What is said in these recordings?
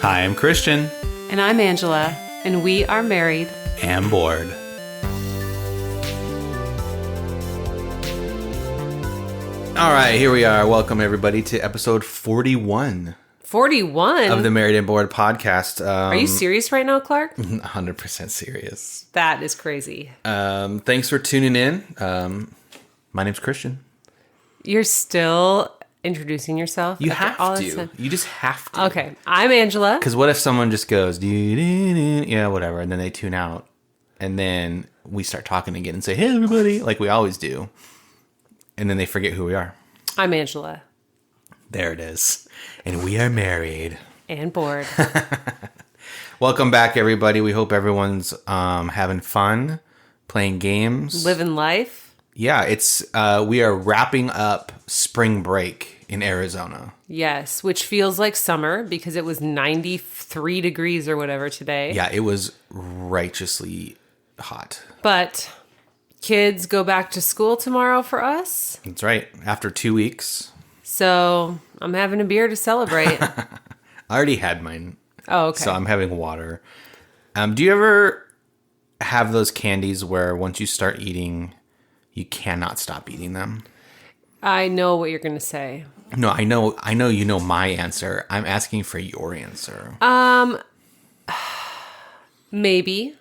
Hi, I'm Christian. And I'm Angela, and we are married And bored. All right, here we are. Welcome, everybody, to episode 41 41 of the Married and Bored podcast. Are you serious right now, Clark? 100% serious. That is crazy. Thanks for tuning in. My name's Christian. You're still introducing yourself? You have to. You just have to. Okay, I'm Angela. Because what if someone just goes, yeah, whatever, and then they tune out, and then we start talking again and say, hey, everybody, like we always do, and then they forget who we are. I'm Angela. There it is. And we are married. And bored. Welcome back, everybody. We hope everyone's having fun, playing games. Living life. Yeah, it's we are wrapping up spring break in Arizona. Yes, which feels like summer because it was 93 degrees or whatever today. Yeah, it was righteously hot. But kids go back to school tomorrow for us. That's right. After 2 weeks. So I'm having a beer to celebrate. I already had mine. Oh, okay. So I'm having water. Do you ever have those candies where once you start eating, you cannot stop eating them? I know what you're going to say. No, I know you know my answer. I'm asking for your answer. Maybe.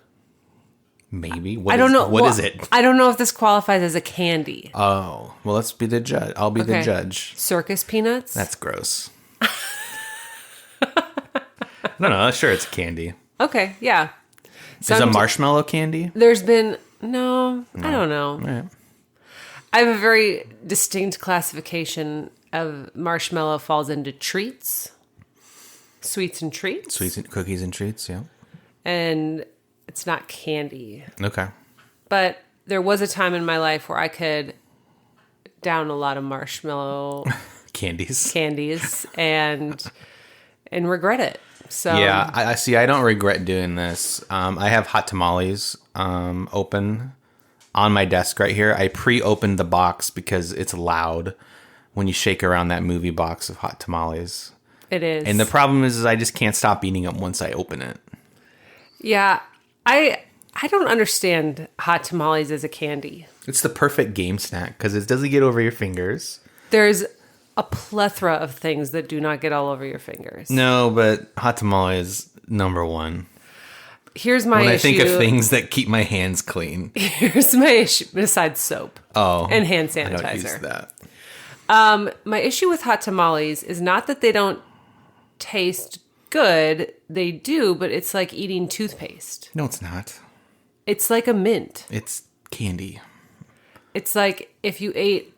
Maybe? I don't know. What is it? I don't know if this qualifies as a candy. Oh, well, let's be the judge. I'll be the judge. Circus peanuts? That's gross. No, sure, it's candy. Okay, yeah. Is a marshmallow candy? There's been... No, I don't know. All right. I have a very distinct classification of marshmallow falls into treats. Sweets and treats. Sweets and cookies and treats, yeah. And it's not candy. Okay. But there was a time in my life where I could down a lot of marshmallow candies and regret it. So yeah, I see. I don't regret doing this. I have hot tamales open on my desk right here. I pre-opened the box because it's loud when you shake around that movie box of hot tamales. It is. And the problem is I just can't stop eating them once I open it. Yeah, I don't understand hot tamales as a candy. It's the perfect game snack because it doesn't get over your fingers. There's a plethora of things that do not get all over your fingers. No, but hot tamale is number one. Here's my issue. When I think of things that keep my hands clean. Here's my issue, besides soap. Oh. And hand sanitizer. I don't use that. My issue with hot tamales is not that they don't taste good. They do, but it's like eating toothpaste. No, it's not. It's like a mint. It's candy. It's like if you ate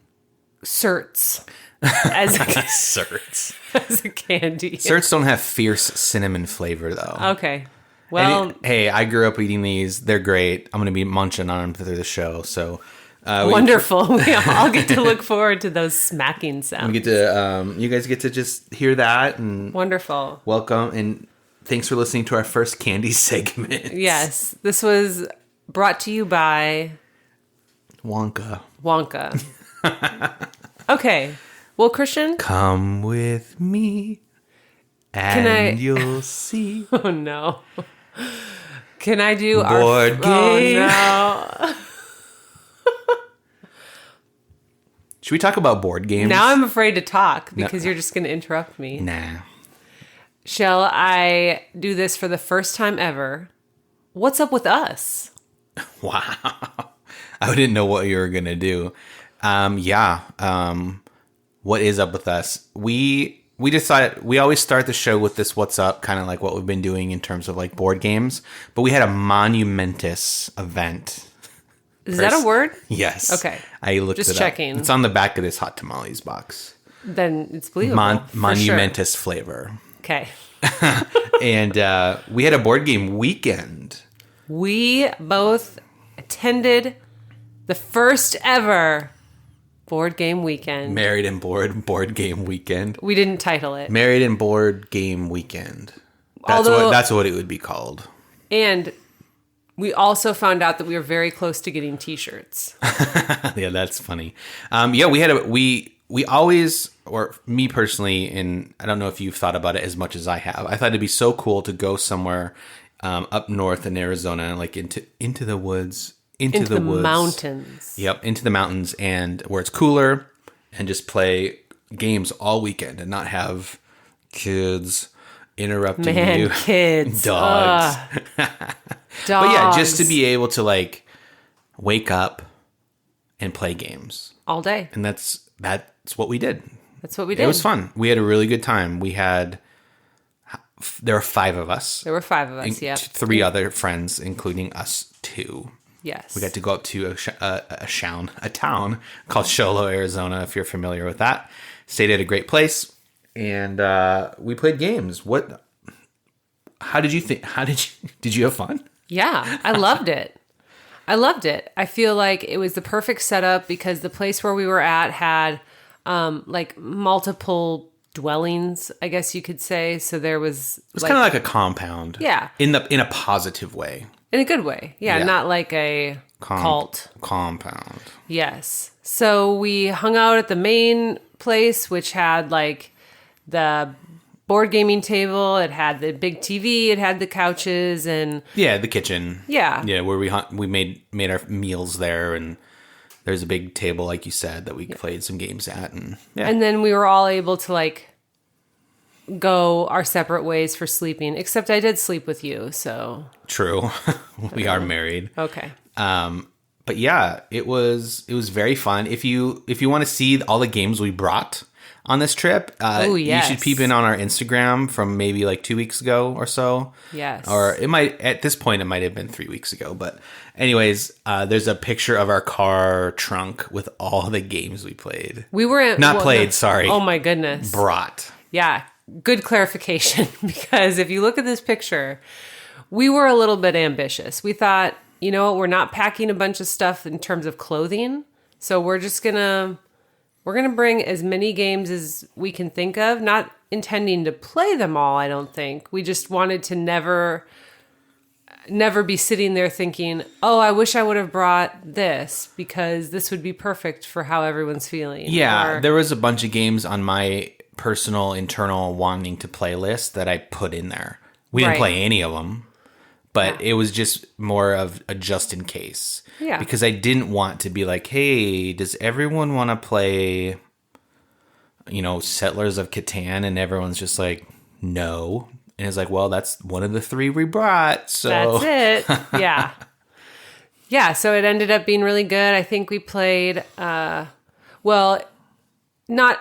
Certs as a, Certs. as a candy. Certs don't have fierce cinnamon flavor, though. Okay. Well, hey, I grew up eating these. They're great. I'm going to be munching on them through the show. So wonderful. We all get to look forward to those smacking sounds. We get to, you guys get to just hear that and wonderful. Welcome and thanks for listening to our first candy segment. Yes, this was brought to you by Wonka. Okay. Well, Christian, come with me, and you'll see. Oh no. Can I do board game? Oh, no. Should we talk about board games? Now I'm afraid to talk because you're just going to interrupt me. Nah. Shall I do this for the first time ever? What's up with us? Wow. I didn't know what you were going to do. What is up with us? We decided we always start the show with this what's up, kind of like what we've been doing in terms of like board games, but we had a monumentous event. Is that a word? Yes. Okay. I looked just it checking. Up. It's on the back of this hot tamales box. Then it's believable. Monumentous flavor. Okay. And we had a board game weekend. We both attended the first ever board game weekend. Married and board game weekend. We didn't title it. Married and board game weekend. That's what it would be called. And we also found out that we were very close to getting t-shirts. Yeah, that's funny. We we always, or me personally, and I don't know if you've thought about it as much as I have. I thought it'd be so cool to go somewhere up north in Arizona, like into the woods, into the woods, mountains. Yep, into the mountains, and where it's cooler, and just play games all weekend, and not have kids interrupting you. Kids, dogs. dogs. But yeah, just to be able to like wake up and play games all day, and that's what we did. That's what we did. It was fun. We had a really good time. There were 5 of us. There were 5 of us. Yeah, 3 other friends, including us 2. Yes, we got to go up to a town called Sholo, Arizona. If you're familiar with that, stayed at a great place, and we played games. How did you think? Did you have fun? Yeah, I loved it. I feel like it was the perfect setup because the place where we were at had like multiple dwellings, I guess you could say. So there was it was kind of like a compound. Yeah. In a positive way. In a good way. Yeah. Not like a cult. Compound. Yes. So we hung out at the main place, which had like the board gaming table. It had the big TV. It had the couches and the kitchen. Yeah, where we made our meals there, and there's a big table, like you said, that we played some games at, and then we were all able to like go our separate ways for sleeping. Except I did sleep with you, so true. We are married. Okay. But yeah, it was very fun. If you want to see all the games we brought on this trip, you should peep in on our Instagram from maybe like 2 weeks ago or so. Yes. Or at this point, it might have been 3 weeks ago. But anyways, there's a picture of our car trunk with all the games we played. We were sorry. Oh my goodness. Brought. Yeah. Good clarification. Because if you look at this picture, we were a little bit ambitious. We thought, you know, we're not packing a bunch of stuff in terms of clothing. So we're just we're going to bring as many games as we can think of, not intending to play them all, I don't think. We just wanted to never be sitting there thinking, oh, I wish I would have brought this because this would be perfect for how everyone's feeling. Yeah, there was a bunch of games on my personal internal wanting to play list that I put in there. We didn't play any of them, but it was just more of a just in case. Yeah. Because I didn't want to be like, hey, does everyone want to play, Settlers of Catan? And everyone's just like, no. And it's like, well, that's one of the 3 we brought. So that's it. Yeah. Yeah. So it ended up being really good. I think we played, not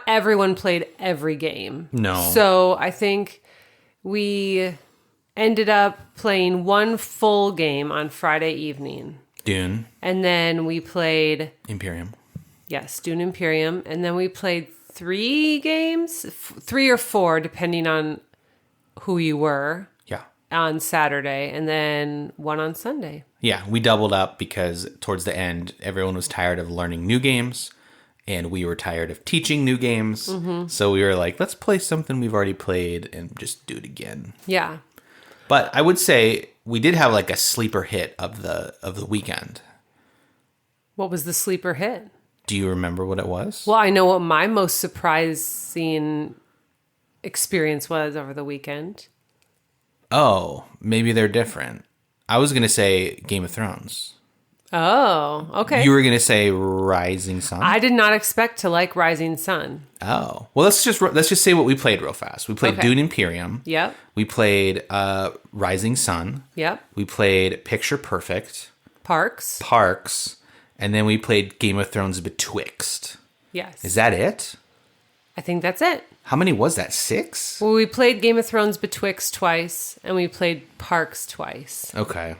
everyone played every game. No. So I think we ended up playing one full game on Friday evening. Dune. And then we played Imperium. Yes, Dune Imperium. And then we played 3 games, 3 or 4, depending on who you were. Yeah. On Saturday, and then 1 on Sunday. Yeah, we doubled up because towards the end, everyone was tired of learning new games, and we were tired of teaching new games. Mm-hmm. So we were like, let's play something we've already played and just do it again. Yeah. But I would say we did have like a sleeper hit of the weekend. What was the sleeper hit? Do you remember what it was? Well, I know what my most surprising experience was over the weekend. Oh, maybe they're different. I was going to say Game of Thrones. Oh, okay. You were going to say Rising Sun? I did not expect to like Rising Sun. Oh. Well, let's just say what we played real fast. We played Dune Imperium. Yep. We played Rising Sun. Yep. We played Picture Perfect. Parks. And then we played Game of Thrones Betwixt. Yes. Is that it? I think that's it. How many was that? 6? Well, we played Game of Thrones Betwixt twice, and we played Parks twice. Okay.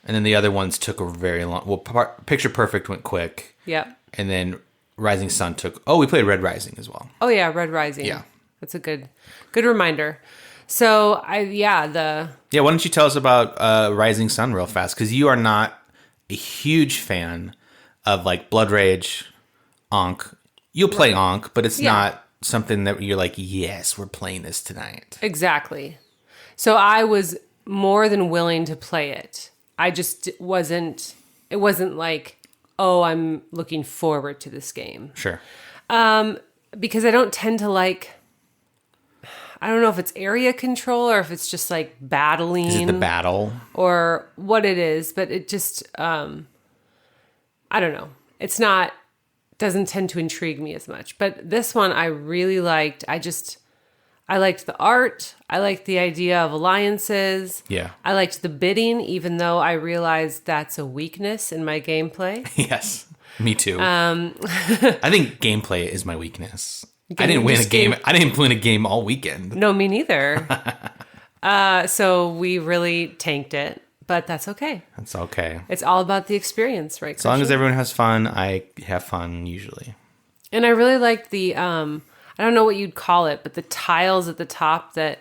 And then the other ones took a very long... Well, Picture Perfect went quick. Yep. And then Rising Sun took... Oh, we played Red Rising as well. Oh, yeah, Red Rising. Yeah. That's a good reminder. So, Yeah, why don't you tell us about Rising Sun real fast? Because you are not a huge fan of, like, Blood Rage, Ankh. You'll play Ankh, but it's not something that you're like, yes, we're playing this tonight. Exactly. So I was more than willing to play it. I just wasn't... It wasn't like, oh, I'm looking forward to this game. Sure. because I don't tend to like, I don't know if it's area control or if it's just like battling. Is it the battle? Or what it is, but it just, I don't know. It's not, doesn't tend to intrigue me as much. But this one I really liked. I liked the art. I liked the idea of alliances. Yeah. I liked the bidding, even though I realized that's a weakness in my gameplay. Yes, me too. I think gameplay is my weakness. I didn't win a game. I didn't win a game all weekend. No, me neither. So we really tanked it, but that's okay. That's okay. It's all about the experience, right? As long as everyone has fun, I have fun usually. And I really liked the, I don't know what you'd call it, but the tiles at the top that...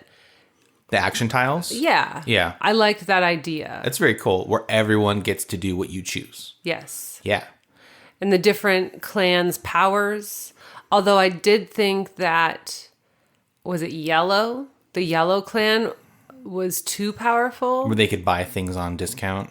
The action tiles? Yeah. Yeah. I liked that idea. That's very cool, where everyone gets to do what you choose. Yes. Yeah. And the different clans' powers. Although I did think that, was it yellow? The yellow clan was too powerful. Where they could buy things on discount.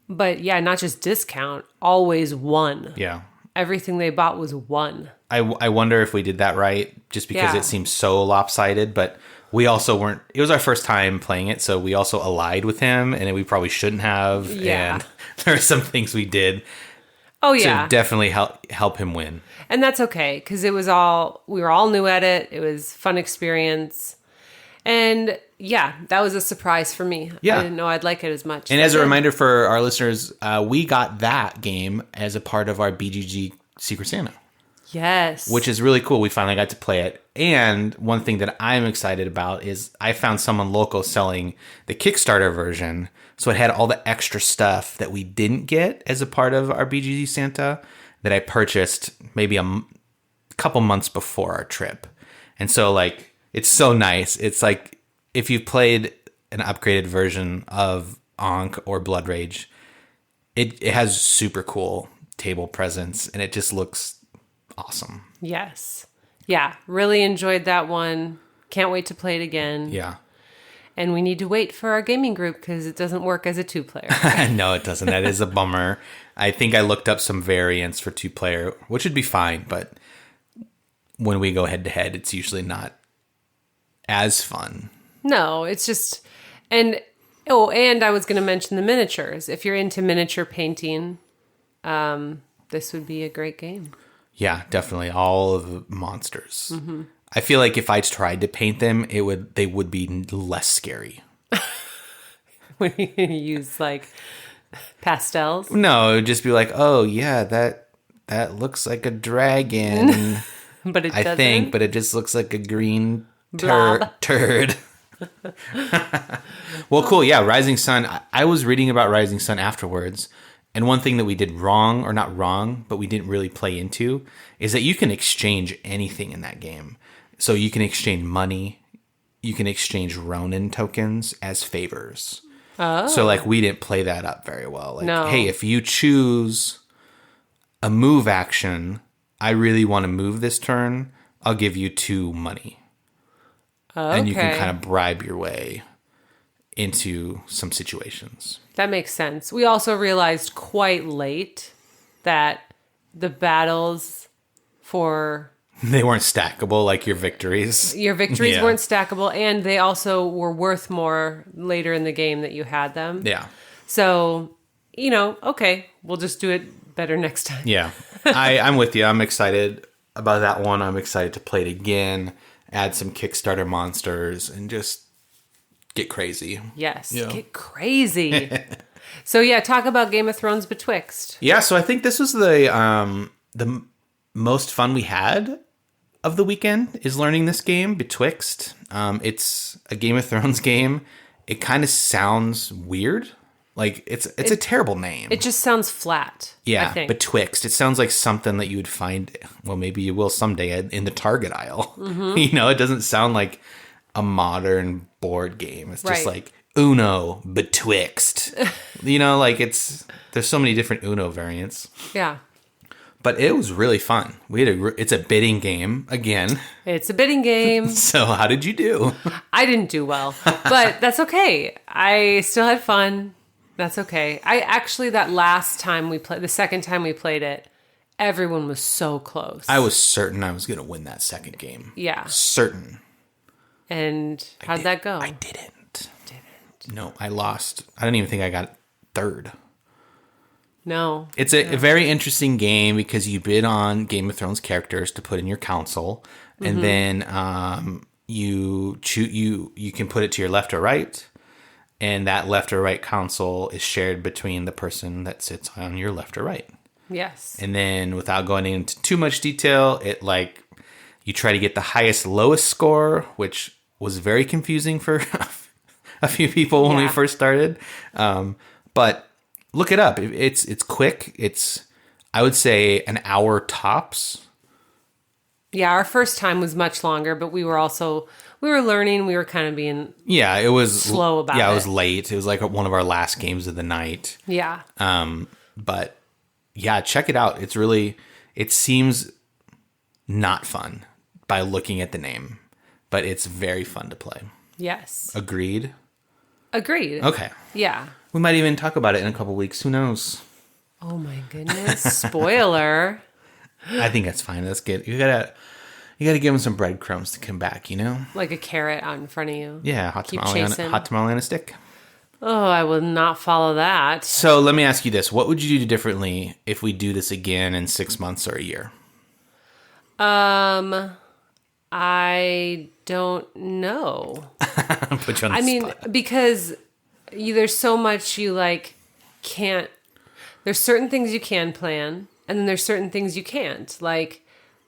But yeah, not just discount, always one. Yeah. Everything they bought was one. I wonder if we did that right, just because Yeah. it seems so lopsided, but we also weren't, it was our first time playing it, so we also allied with him, and we probably shouldn't have. Yeah. And there are some things we did Oh yeah. to definitely help him win. And that's okay, because we were all new at it. It was a fun experience. And yeah, that was a surprise for me. Yeah. I didn't know I'd like it as much. And as a reminder for our listeners, we got that game as a part of our BGG Secret Santa, Yes. which is really cool. We finally got to play it. And one thing that I'm excited about is I found someone local selling the Kickstarter version. So it had all the extra stuff that we didn't get as a part of our BGG Santa that I purchased maybe a couple months before our trip. And so like, it's so nice. It's like if you've played an upgraded version of Ankh or Blood Rage, it has super cool table presence and it just looks awesome. Yes. Yeah. Really enjoyed that one. Can't wait to play it again. Yeah. And we need to wait for our gaming group because it doesn't work as a 2-player. No, it doesn't. That is a bummer. I think I looked up some variants for 2-player, which would be fine, but when we go head to head, it's usually not as fun. No, it's just, and I was going to mention the miniatures. If you're into miniature painting, this would be a great game. Yeah, definitely. All of the monsters. Mm-hmm. I feel like if I tried to paint them, they would be less scary. When you use like pastels. No, it would just be like, oh yeah, that looks like a dragon. But it doesn't. I think, but it just looks like a green Blob. turd. Well, cool. Yeah, Rising Sun. I was reading about Rising Sun afterwards, and one thing that we did wrong, or not wrong, but we didn't really play into, is that you can exchange anything in that game. So you can exchange money, you can exchange Ronin tokens as favors. Oh. So like we didn't play that up very well. Like, No. hey, if you choose a move action, I really want to move this turn, I'll give you 2 money. Okay. And you can kind of bribe your way into some situations. That makes sense. We also realized quite late that the battles for They weren't stackable like your victories. your victories Yeah. weren't stackable, and they also were worth more later in the game that you had them. Yeah. So, okay, we'll just do it better next time. Yeah. I'm with you. I'm excited about that one. I'm excited to play it again, add some Kickstarter monsters, and just get crazy. Yes, Yeah. get crazy. So yeah, talk about Game of Thrones Betwixt. Yeah, so I think this was the most fun we had of the weekend is learning this game, Betwixt. It's a Game of Thrones game. It kind of sounds weird. Like it's a terrible name. It just sounds flat. Yeah, I think. Betwixt. It sounds like something that you would find, well, maybe you will someday in the Target aisle. Mm-hmm. It doesn't sound like a modern board game. It's just Right. like Uno Betwixt. There's so many different Uno variants. Yeah. But it was really fun. It's a bidding game again. It's a bidding game. So how did you do? I didn't do well, but that's okay. I still had fun. That's okay. I actually, that last time we played, the second time we played it, everyone was so close. I was certain I was going to win that second game. Yeah. Certain. And how'd that go? I didn't. No, I lost. I don't even think I got third. No. It's a very interesting game because you bid on Game of Thrones characters to put in your council, and then you can put it to your left or right, and that left or right council is shared between the person that sits on your left or right. Yes. And then, without going into too much detail, you try to get the highest lowest score, which was very confusing for a few people when we first started. But look it up. It's quick. It's, I would say, an hour tops. Yeah, our first time was much longer, but we were learning. We were kind of being it was slow about it. Yeah, it was late. It was like one of our last games of the night. Yeah. But yeah, check it out. It seems not fun by looking at the name, but it's very fun to play. Yes. Agreed? Okay. Yeah. We might even talk about it in a couple weeks. Who knows? Oh my goodness. Spoiler. I think that's fine. That's good. You gotta give them some breadcrumbs to come back, Like a carrot out in front of you. Yeah, hot tamale on a stick. Oh, I will not follow that. So let me ask you this. What would you do differently if we do this again in 6 months or a year? I don't know. Put you on the spot. Because there's so much you can't. There's certain things you can plan, and then there's certain things you can't. Like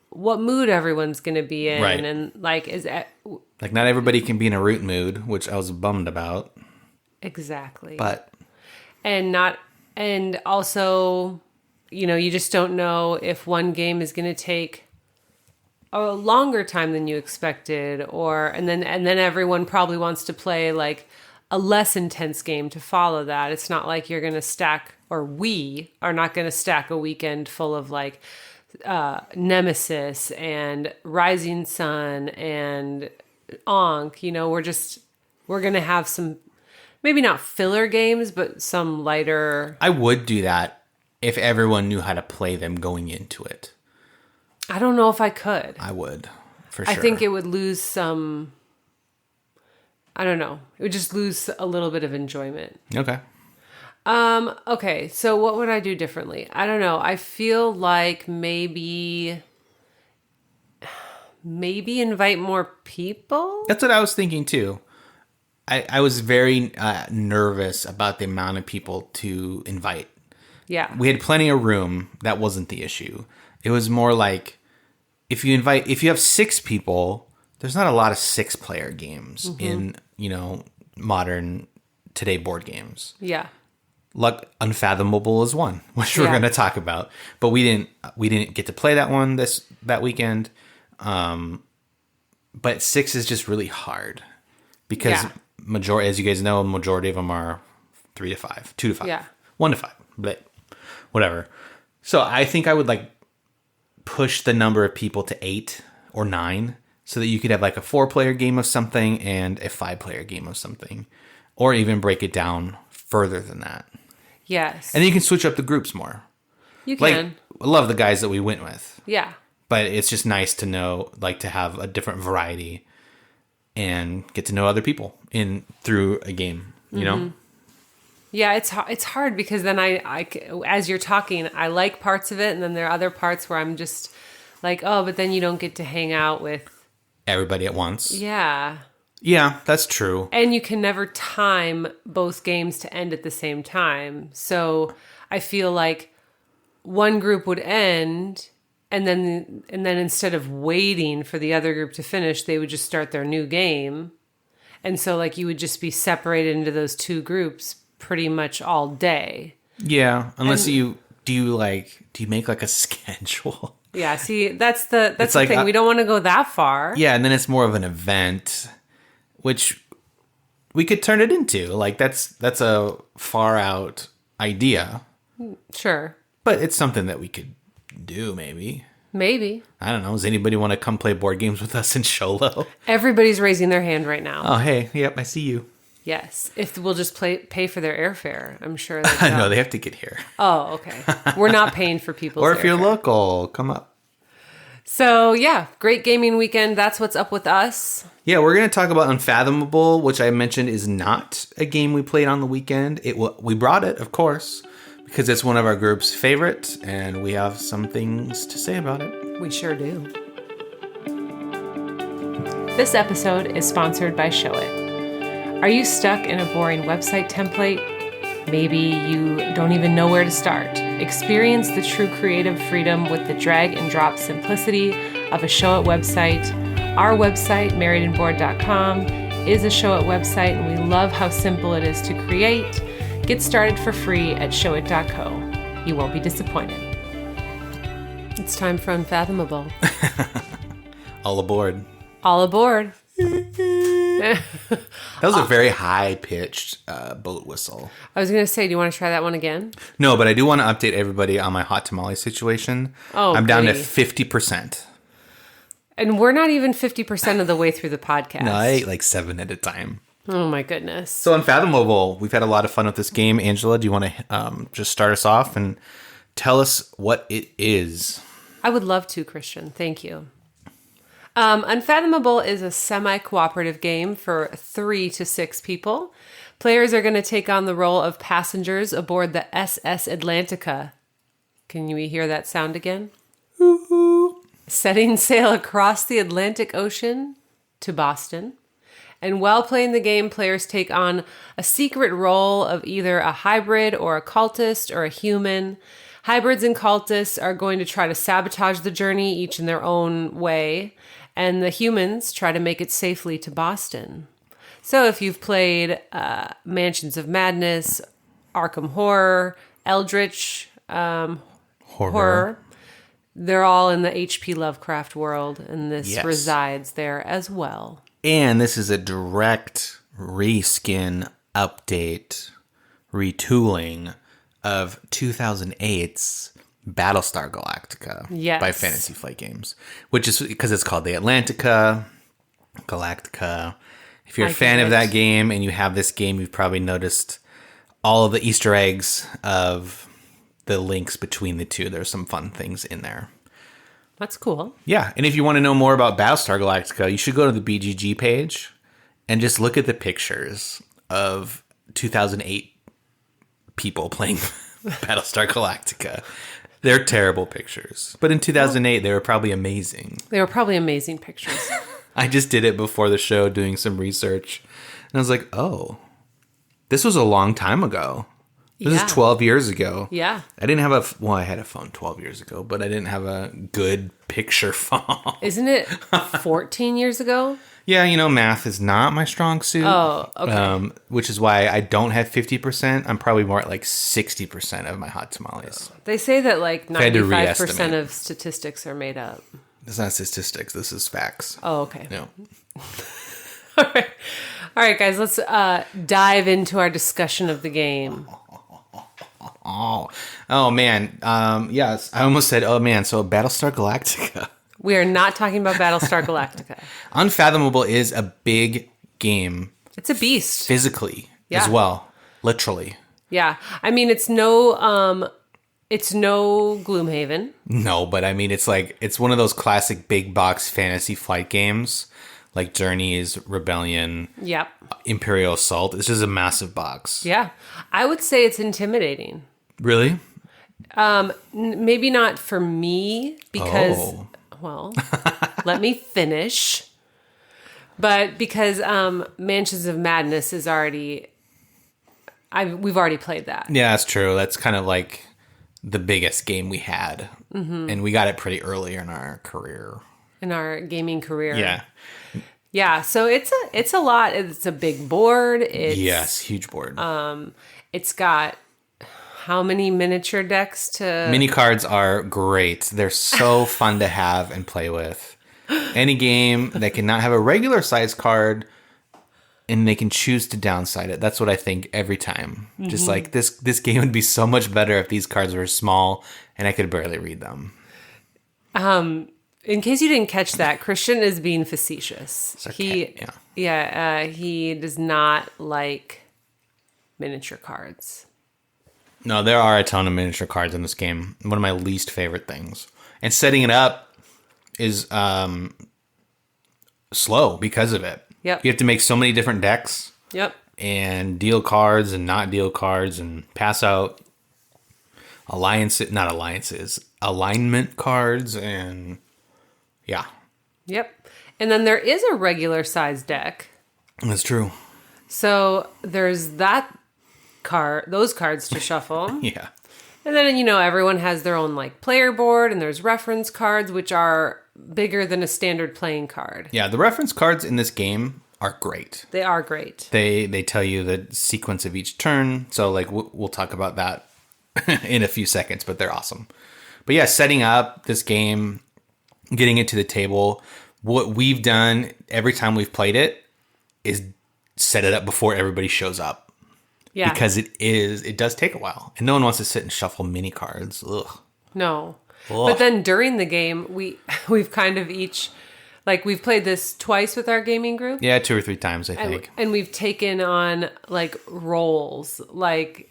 what mood everyone's going to be in, right. And not everybody can be in a root mood, which I was bummed about. Exactly. But and also, you just don't know if one game is going to take a longer time than you expected, and then everyone probably wants to play like a less intense game to follow that. It's not like you're going to stack, or we are not going to stack a weekend full of like Nemesis and Rising Sun and Ankh. We're going to have some, maybe not filler games, but some lighter. I would do that if everyone knew how to play them going into it. I don't know if I could. I would, for sure. I think it would lose some, I don't know. It would just lose a little bit of enjoyment. Okay. Okay, so what would I do differently? I don't know. I feel like maybe invite more people. That's what I was thinking too. I was very nervous about the amount of people to invite. Yeah. We had plenty of room. That wasn't the issue. It was more like, if you have 6 people, there's not a lot of 6-player games in, modern today board games. Yeah. Unfathomable is one, which we're going to talk about. But we didn't get to play that one that weekend. But 6 is just really hard because as you guys know, majority of them are 3 to 5, 2 to 5, 1 to 5, but whatever. So I think I would push the number of people to 8 or 9 so that you could have like a 4-player game of something and a 5-player game of something, or even break it down further than that. Yes. And then you can switch up the groups more. You can. I love the guys that we went with. Yeah. But it's just nice to know, to have a different variety and get to know other people through a game, you know? Yeah, it's hard because then I, as you're talking, I like parts of it, and then there are other parts where I'm just like, oh, but then you don't get to hang out with everybody at once. Yeah. Yeah, that's true. And you can never time both games to end at the same time. So I feel like one group would end, and then instead of waiting for the other group to finish, they would just start their new game. And so you would just be separated into those 2 groups pretty much all day. Yeah, unless do you make a schedule? Yeah, see, that's the thing. We don't want to go that far. Yeah, and then it's more of an event, which we could turn it into. That's a far out idea. Sure. But it's something that we could do, maybe. Maybe. I don't know. Does anybody want to come play board games with us in Sholo? Everybody's raising their hand right now. Oh, hey. Yep, I see you. Yes. If we'll just pay for their airfare, I'm sure. No, they have to get here. Oh, okay. We're not paying for people's Or if you're airfare. local, come up. So, yeah, great gaming weekend. That's what's up with us. Yeah, we're going to talk about Unfathomable, which I mentioned is not a game we played on the weekend. We brought it, of course, because it's one of our group's favorite, and we have some things to say about it. We sure do. This episode is sponsored by Show It. Are you stuck in a boring website template? Maybe you don't even know where to start. Experience the true creative freedom with the drag and drop simplicity of a Show It website. Our website, marriedandbored.com, is a Show It website, and we love how simple it is to create. Get started for free at showit.co. You won't be disappointed. It's time for Unfathomable. All aboard. All aboard. That was a very high-pitched boat whistle. I was going to say, do you want to try that one again? No, but I do want to update everybody on my hot tamale situation. Oh, I'm down to goody. 50%. And we're not even 50% of the way through the podcast. No, I ate like 7 at a time. Oh, my goodness. So Unfathomable, we've had a lot of fun with this game. Angela, do you want to just start us off and tell us what it is? I would love to, Christian. Thank you. Unfathomable is a semi-cooperative game for 3 to 6 people. Players are going to take on the role of passengers aboard the SS Atlantica. Can you hear that sound again? Setting sail across the Atlantic Ocean to Boston. And while playing the game, players take on a secret role of either a hybrid or a cultist or a human. Hybrids and cultists are going to try to sabotage the journey, each in their own way. And the humans try to make it safely to Boston. So if you've played Mansions of Madness, Arkham Horror, Eldritch Horror, they're all in the H.P. Lovecraft world, and this resides there as well. And this is a direct reskin, update, retooling of 2008's Battlestar Galactica by Fantasy Flight Games, which is because it's called the Atlantica, Galactica. If you're a fan of that game and you have this game, you've probably noticed all of the Easter eggs of the links between the two. There's some fun things in there. That's cool. Yeah, and if you want to know more about Battlestar Galactica, you should go to the BGG page and just look at the pictures of 2008 people playing Battlestar Galactica. They're terrible pictures. But in 2008, they were probably amazing. They were probably amazing pictures. I just did it before the show doing some research. And I was like, oh, this was a long time ago. This is 12 years ago. Yeah. I didn't have I had a phone 12 years ago, but I didn't have a good picture phone. Isn't it 14 years ago? Yeah, math is not my strong suit. Oh, okay. Which is why I don't have 50%. I'm probably more at like 60% of my hot tamales. They say that like had to 95% re-estimate. of statistics are made up. It's not statistics. This is facts. Oh, okay. No. All right, guys, let's dive into our discussion of the game. Oh man. Yes, I almost said, oh man. So Battlestar Galactica. We are not talking about Battlestar Galactica. Unfathomable is a big game. It's a beast. Physically as well. Literally. Yeah. I mean, it's no Gloomhaven. No, but I mean, it's one of those classic big box Fantasy Flight games. Like Journeys, Rebellion, Yep. Imperial Assault. It's just a massive box. Yeah. I would say it's intimidating. Really? Maybe not for me because, well, let me finish. But because Mansions of Madness is already, we've already played that. Yeah, that's true. That's kind of like the biggest game we had. Mm-hmm. And we got it pretty early in our career. In our gaming career. Yeah. Yeah, so it's a lot. It's a big board. Yes, huge board. It's got how many miniature decks to... Mini cards are great. They're so fun to have and play with. Any game that cannot have a regular size card and they can choose to downside it. That's what I think every time. Mm-hmm. Just like this game would be so much better if these cards were small and I could barely read them. in case you didn't catch that, Christian is being facetious. He does not like miniature cards. No, there are a ton of miniature cards in this game. One of my least favorite things. And setting it up is slow because of it. Yep. You have to make so many different decks. Yep. And deal cards and not deal cards and pass out alignment cards and yeah. Yep. And then there is a regular size deck. That's true. So there's those cards to shuffle. Yeah. And then, everyone has their own like player board, and there's reference cards, which are bigger than a standard playing card. Yeah. The reference cards in this game are great. They are great. They tell you the sequence of each turn. So like we'll talk about that in a few seconds, but they're awesome. But yeah, setting up this game, getting it to the table. What we've done every time we've played it is set it up before everybody shows up. Yeah. Because it does take a while. And no one wants to sit and shuffle mini cards. Ugh. No. Ugh. But then during the game, we've kind of each, like we've played this twice with our gaming group. Yeah, 2 or 3 times, I think. And we've taken on like roles, like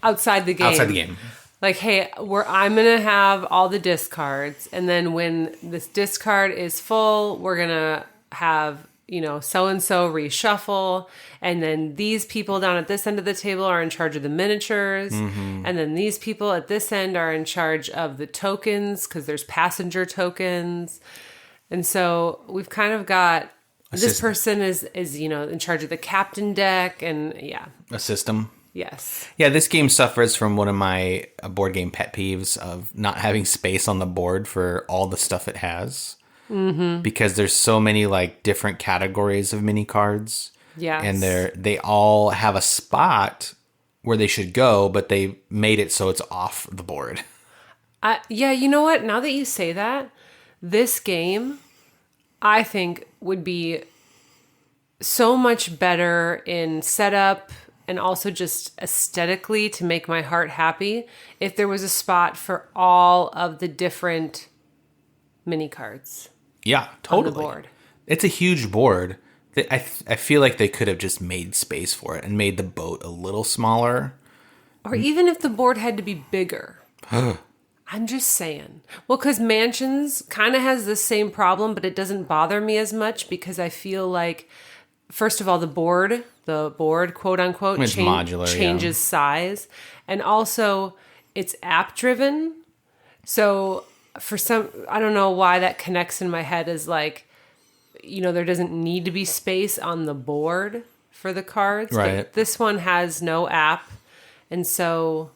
outside the game. Outside the game. Like, hey, I'm going to have all the discards. And then when this discard is full, we're going to have, so-and-so reshuffle. And then these people down at this end of the table are in charge of the miniatures. Mm-hmm. And then these people at this end are in charge of the tokens because there's passenger tokens. And so we've kind of got this person is in charge of the captain deck and yeah. A system. Yes. Yeah, this game suffers from one of my board game pet peeves of not having space on the board for all the stuff it has. Mm-hmm. Because there's so many like different categories of mini cards. Yes. And they all have a spot where they should go, but they made it so it's off the board. Yeah, you know what? Now that you say that, this game, I think, would be so much better in setup and also just aesthetically to make my heart happy if there was a spot for all of the different mini cards. Yeah, totally. On the board. It's a huge board. I feel like they could have just made space for it and made the boat a little smaller. Or even if the board had to be bigger. I'm just saying. Well, because Mansions kind of has the same problem, but it doesn't bother me as much because I feel like, first of all, the board, quote unquote, it's modular, changes size. And also, it's app driven. So for some, I don't know why that connects in my head as like, there doesn't need to be space on the board for the cards. Right. But this one has no app. And so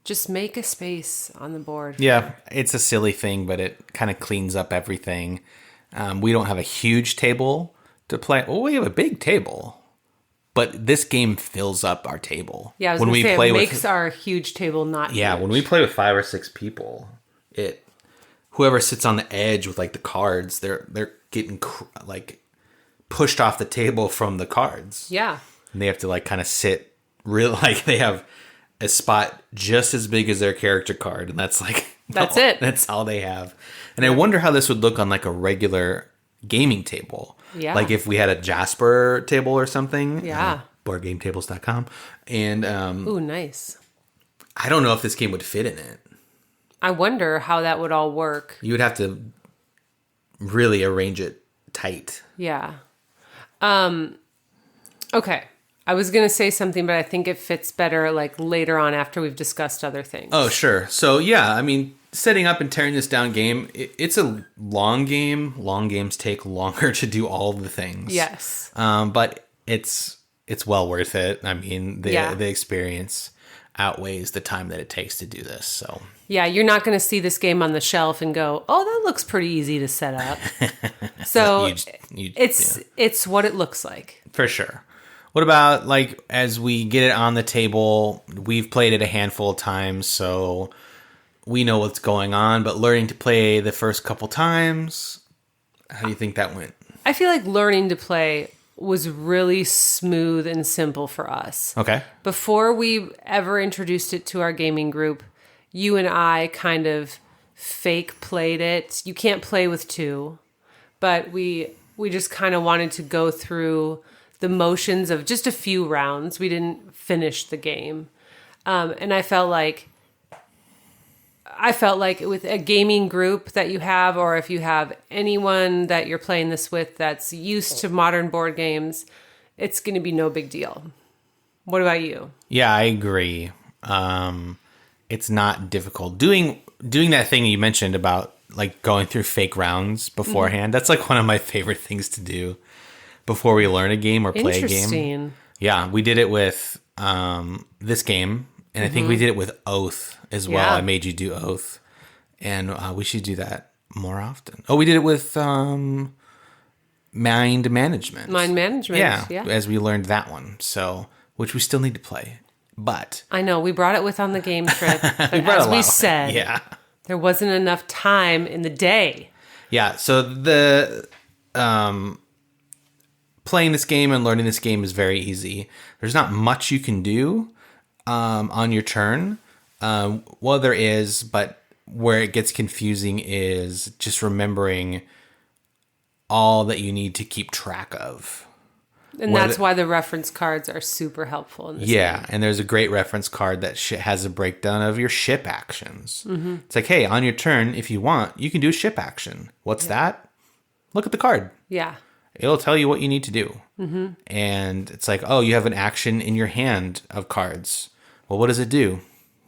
just make a space on the board. Yeah, it's a silly thing, but it kind of cleans up everything. We don't have a huge table to play. Well, we have a big table, but this game fills up our table. Yeah, I was going to say it makes our huge table not huge. When we play with 5 or 6 people, whoever sits on the edge with like the cards, they're getting like pushed off the table from the cards. Yeah. And they have to like kind of sit real like they have a spot just as big as their character card, and that's like it. That's all they have. And I wonder how this would look on like a regular gaming table. Yeah. Like if we had a Jasper table or something. Yeah. Boardgametables.com. And ooh, nice. I don't know if this game would fit in it. I wonder how that would all work. You would have to really arrange it tight. Yeah. Okay. I was going to say something, but I think it fits better like later on after we've discussed other things. Oh, sure. So, yeah, I mean, setting up and tearing this down game, it's a long game. Long games take longer to do all the things. Yes. But it's well worth it. I mean, the experience outweighs the time that it takes to do this. So yeah, you're not going to see this game on the shelf and go, "Oh, that looks pretty easy to set up." So it's what it looks like. For sure. What about like as we get it on the table? We've played it a handful of times, so we know what's going on. But learning to play the first couple times, how do you think that went? I feel like learning to play was really smooth and simple for us. Okay. Before we ever introduced it to our gaming group, you and I kind of fake played it. You can't play with two, but we just kind of wanted to go through the motions of just a few rounds. We didn't finish the game. And I felt like with a gaming group that you have, or if you have anyone that you're playing this with that's used to modern board games, it's going to be no big deal. What about you? Yeah, I agree. It's not difficult. Doing that thing you mentioned about like going through fake rounds beforehand, that's like one of my favorite things to do before we learn a game or play a game. Interesting. Yeah, we did it with this game, and I think we did it with Oath as well. Yeah. I made you do Oath, and we should do that more often. Oh, we did it with mind management. Mind management. Yeah. As we learned that one, so which we still need to play. But I know we brought it with on the game trip, but brought as we said, yeah, there wasn't enough time in the day. yeah. So the playing this game and learning this game is very easy. There's not much you can do on your turn. Well, there is, but where it gets confusing is just remembering all that you need to keep track of. And that's why the reference cards are super helpful in this game. And there's a great reference card that has a breakdown of your ship actions. It's like, hey, on your turn, if you want, you can do a ship action. What's that? Look at the card. Yeah. It'll tell you what you need to do. And it's like, oh, you have an action in your hand of cards. Well, what does it do?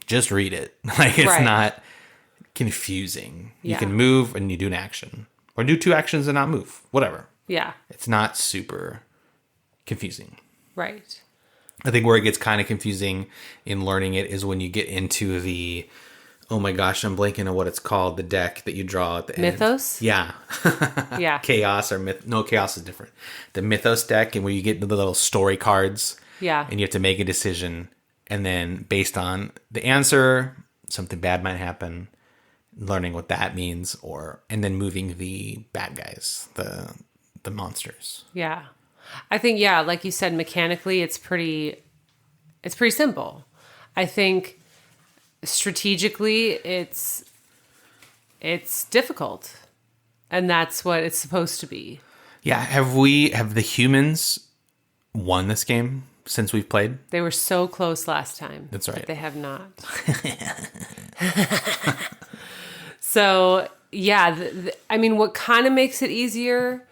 Just read it. Like, it's not confusing. You can move and you do an action. Or do two actions and not move. Whatever. Yeah. It's not super confusing. Right. I think where it gets kind of confusing in learning it is when you get into the, oh my gosh, I'm blanking on what it's called, the deck that you draw at the end. Mythos? Yeah. Yeah. Chaos or myth. No, Chaos is different. The Mythos deck, and where you get the little story cards. Yeah. And you have to make a decision. And then based on the answer, something bad might happen. Learning what that means, and then moving the bad guys, the monsters. Yeah. I think, like you said, mechanically, it's pretty simple. I think strategically, it's difficult, and that's what it's supposed to be. Yeah. Have the humans won this game since we've played? They were so close last time. That's right. But they have not. So, I mean, what kind of makes it easier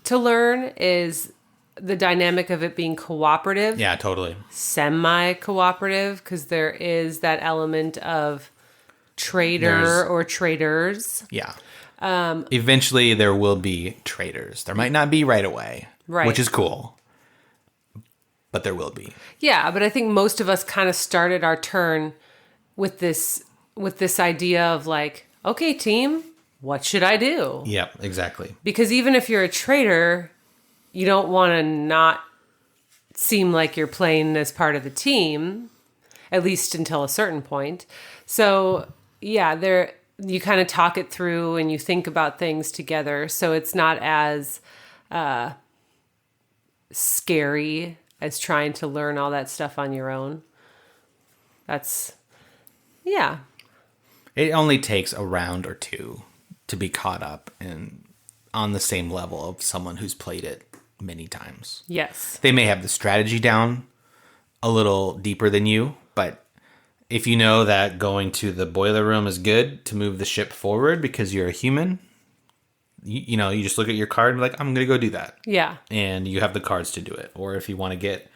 to learn is the dynamic of it being cooperative. Yeah, totally. Semi-cooperative, because there is that element of traitor or traitors. Yeah. Eventually, there will be traitors. There might not be right away, which is cool, but there will be. Yeah, but I think most of us kind of started our turn with this idea of like, okay, team, what should I do? Yep, exactly. Because even if you're a traitor, you don't want to not seem like you're playing as part of the team, at least until a certain point. So, yeah, you kind of talk it through and you think about things together. So it's not as scary as trying to learn all that stuff on your own. Yeah. It only takes a round or two to be caught up and on the same level of someone who's played it many times. Yes. They may have the strategy down a little deeper than you, but if you know that going to the boiler room is good to move the ship forward because you're a human, you just look at your card and be like, I'm going to go do that. Yeah. And you have the cards to do it. Or if you want to get,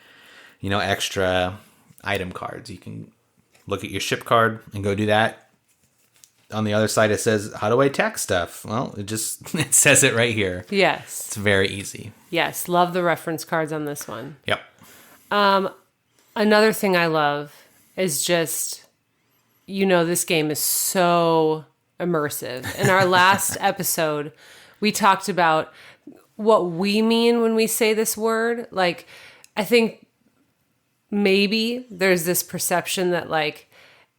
extra item cards, you can look at your ship card and go do that. On the other side, it says, how do I attack stuff? Well, it says it right here. Yes. It's very easy. Yes. Love the reference cards on this one. Yep. Another thing I love is just, this game is so immersive. In our last episode, we talked about what we mean when we say this word. Like, I think maybe there's this perception that like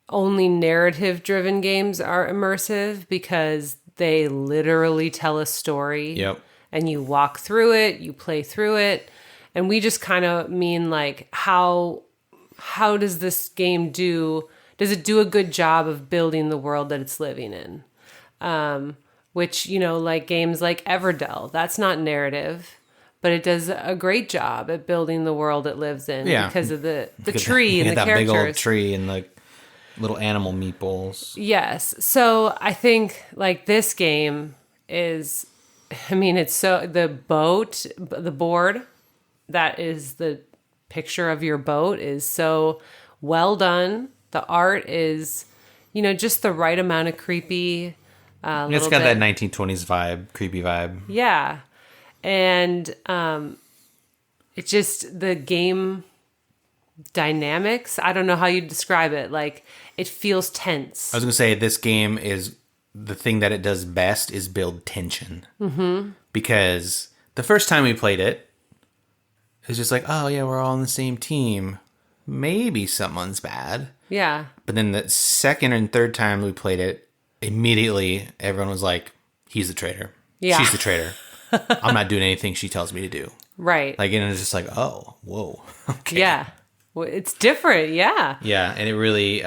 only narrative driven games are immersive because they literally tell a story. Yep. And you walk through it, you play through it. And we just kind of mean like, how does this game does it do a good job of building the world that it's living in? which, like games like Everdell, that's not narrative, but it does a great job at building the world it lives in because of the tree and the that characters. big old tree and the little animal meeples. Yes. So I think like this game is, it's so the board that is the picture of your boat is so well done. The art is, just the right amount of creepy. It's got that 1920s vibe, creepy vibe. Yeah. And it's just the game dynamics. I don't know how you describe it. Like, it feels tense. I was going to say this game is the thing that it does best is build tension. Mm-hmm. Because the first time we played it, it was just like, oh, yeah, we're all on the same team. Maybe someone's bad. Yeah. But then the second and third time we played it, immediately everyone was like, he's the traitor. Yeah. She's the traitor. I'm not doing anything she tells me to do. Right. Like, and it's just like, oh, whoa. Okay. Yeah. Well, it's different. Yeah. Yeah. And it really,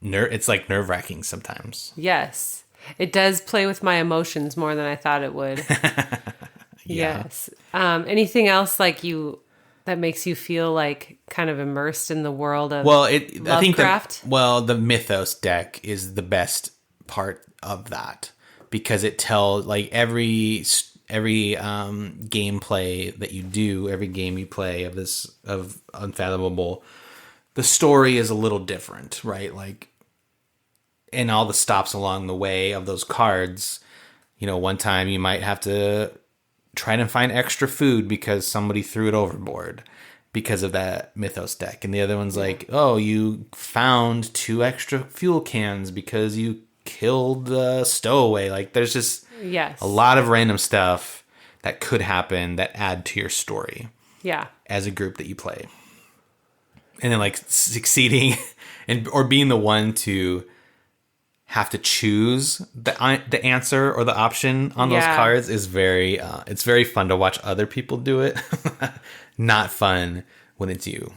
it's like nerve-wracking sometimes. Yes. It does play with my emotions more than I thought it would. Yeah. Yes. Anything else like that makes you feel like kind of immersed in the world of Lovecraft? I think the Mythos deck is the best part of that because it tells like every gameplay that you do, every game you play of Unfathomable, the story is a little different, right? Like, and all the stops along the way of those cards. One time you might have to try to find extra food because somebody threw it overboard because of that Mythos deck. And the other one's like, oh, you found 2 extra fuel cans because you killed the stowaway. Like, there's just a lot of random stuff that could happen that add to your story. Yeah. As a group that you play. And then like succeeding or being the one to have to choose the answer or the option on those cards is very it's very fun to watch other people do it. Not fun when it's you.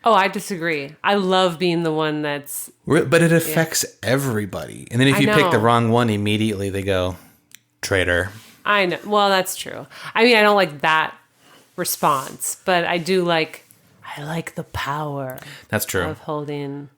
Oh, I disagree. I love being the one that's... But it affects everybody. And then if you pick the wrong one, immediately they go, traitor. I know. Well, that's true. I don't like that response, but I like the power. That's true. Of holding...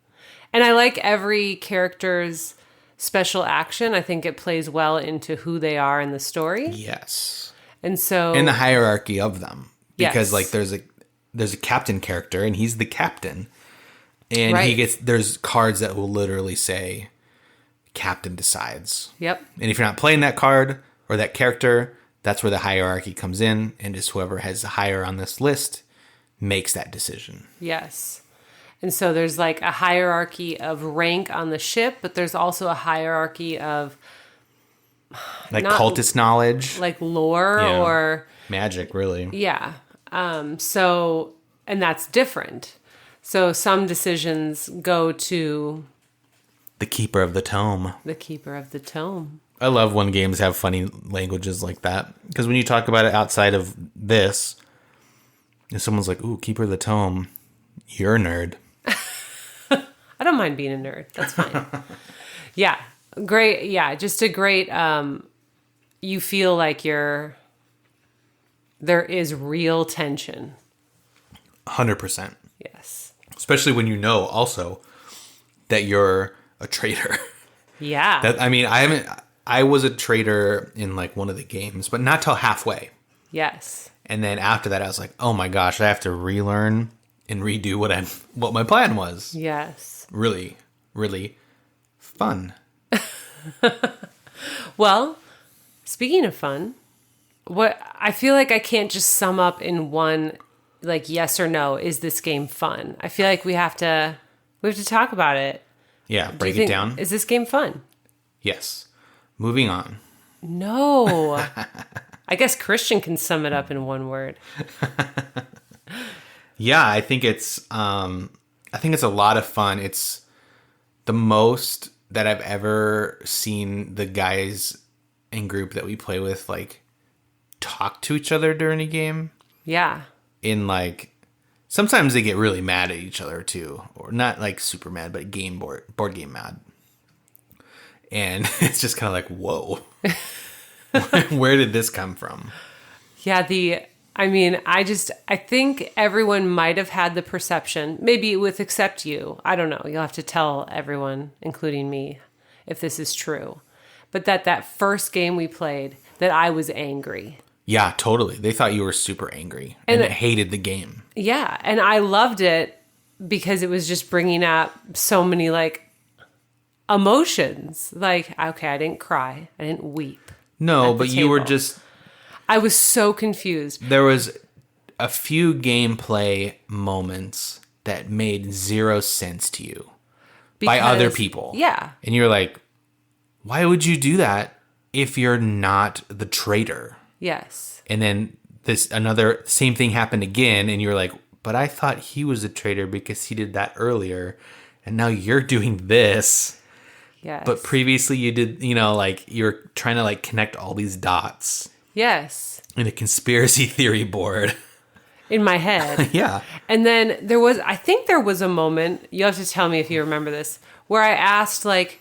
And I like every character's special action. I think it plays well into who they are in the story. Yes. And so... And the hierarchy of them. Because like there's a captain character and he's the captain. And there's cards that will literally say captain decides. Yep. And if you're not playing that card or that character, that's where the hierarchy comes in. And just whoever has higher on this list makes that decision. Yes. And so there's like a hierarchy of rank on the ship, but there's also a hierarchy of like cultist knowledge, like lore or magic, really. Yeah. So, and that's different. So some decisions go to the keeper of the tome. The keeper of the tome. I love when games have funny languages like that. Because when you talk about it outside of this, if someone's like, ooh, keeper of the tome, you're a nerd. I don't mind being a nerd. That's fine. Yeah. Great. Yeah. Just a great, you feel like there is real tension. 100%. Yes. Especially when you know also that you're a traitor. Yeah. I was a traitor in like one of the games, but not till halfway. Yes. And then after that, I was like, oh my gosh, I have to relearn and redo what my plan was. Yes. Really, really fun. Well, speaking of fun, what I feel like I can't just sum up in one, like yes or no, is this game fun? I feel like we have to talk about it. Yeah, break it down. Is this game fun? Yes. Moving on. No. I guess Christian can sum it up in one word. Yeah, I think it's a lot of fun. It's the most that I've ever seen the guys in group that we play with like talk to each other during a game. Yeah. In like sometimes they get really mad at each other too, or not like super mad, but board game mad. And it's just kind of like, whoa, where did this come from? Yeah, I think everyone might have had the perception, maybe except you. I don't know. You'll have to tell everyone, including me, if this is true. But that first game we played, that I was angry. Yeah, totally. They thought you were super angry and hated the game. Yeah, and I loved it because it was just bringing up so many like emotions. Like, okay, I didn't cry. I didn't weep. No, but you were just... I was so confused. There was a few gameplay moments that made zero sense to you by other people. Yeah. And you're like, why would you do that if you're not the traitor? Yes. And then same thing happened again, and you're like, but I thought he was a traitor because he did that earlier, and now you're doing this. Yes. But previously you did, like you're trying to like connect all these dots. Yes. In a conspiracy theory board. In my head. Yeah. And then I think there was a moment, you'll have to tell me if you remember this, where I asked like,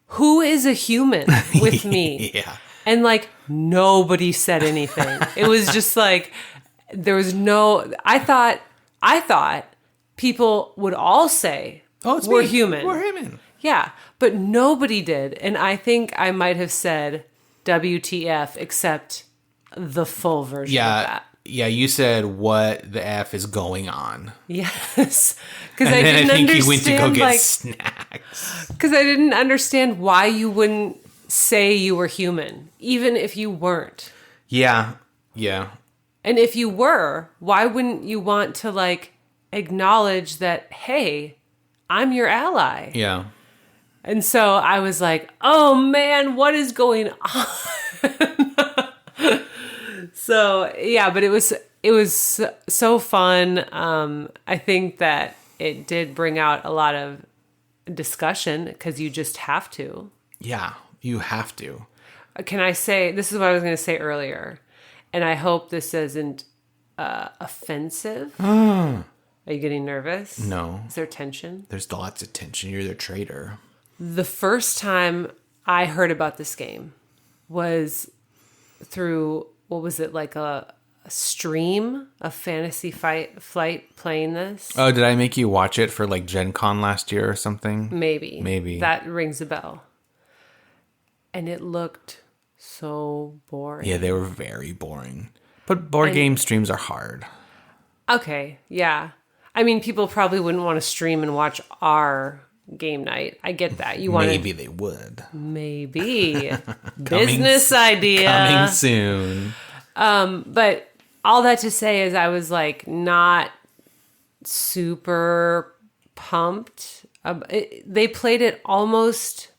who is a human with me? Yeah. And like nobody said anything. It was just like, there was I thought people would all say, oh, it's we're me. human. We're human. Yeah. But nobody did. And I think I might have said WTF except the full version of that. Yeah, you said what the F is going on. Yes. Because I then didn't I think understand, you went to go get snacks. Because I didn't understand why you wouldn't say you were human, even if you weren't. Yeah. And if you were, why wouldn't you want to like acknowledge that, hey, I'm your ally? Yeah. And so I was like, oh man, what is going on? So yeah, but it was so fun. I think that it did bring out a lot of discussion because you just have to. Yeah, you have to. Can I say, this is what I was going to say earlier, and I hope this isn't offensive. Are you getting nervous? No. Is there tension? There's lots of tension. You're the traitor. The first time I heard about this game was through, what was it, like a stream of Fantasy Flight playing this? Oh, did I make you watch it for like Gen Con last year or something? Maybe. That rings a bell. And it looked so boring. Yeah, they were very boring. But board game streams are hard. Okay, yeah. I mean, people probably wouldn't want to stream and watch our game night. I get that. Maybe they would. Maybe. Business idea. Coming soon. But all that to say is I was like not super pumped. They played it almost...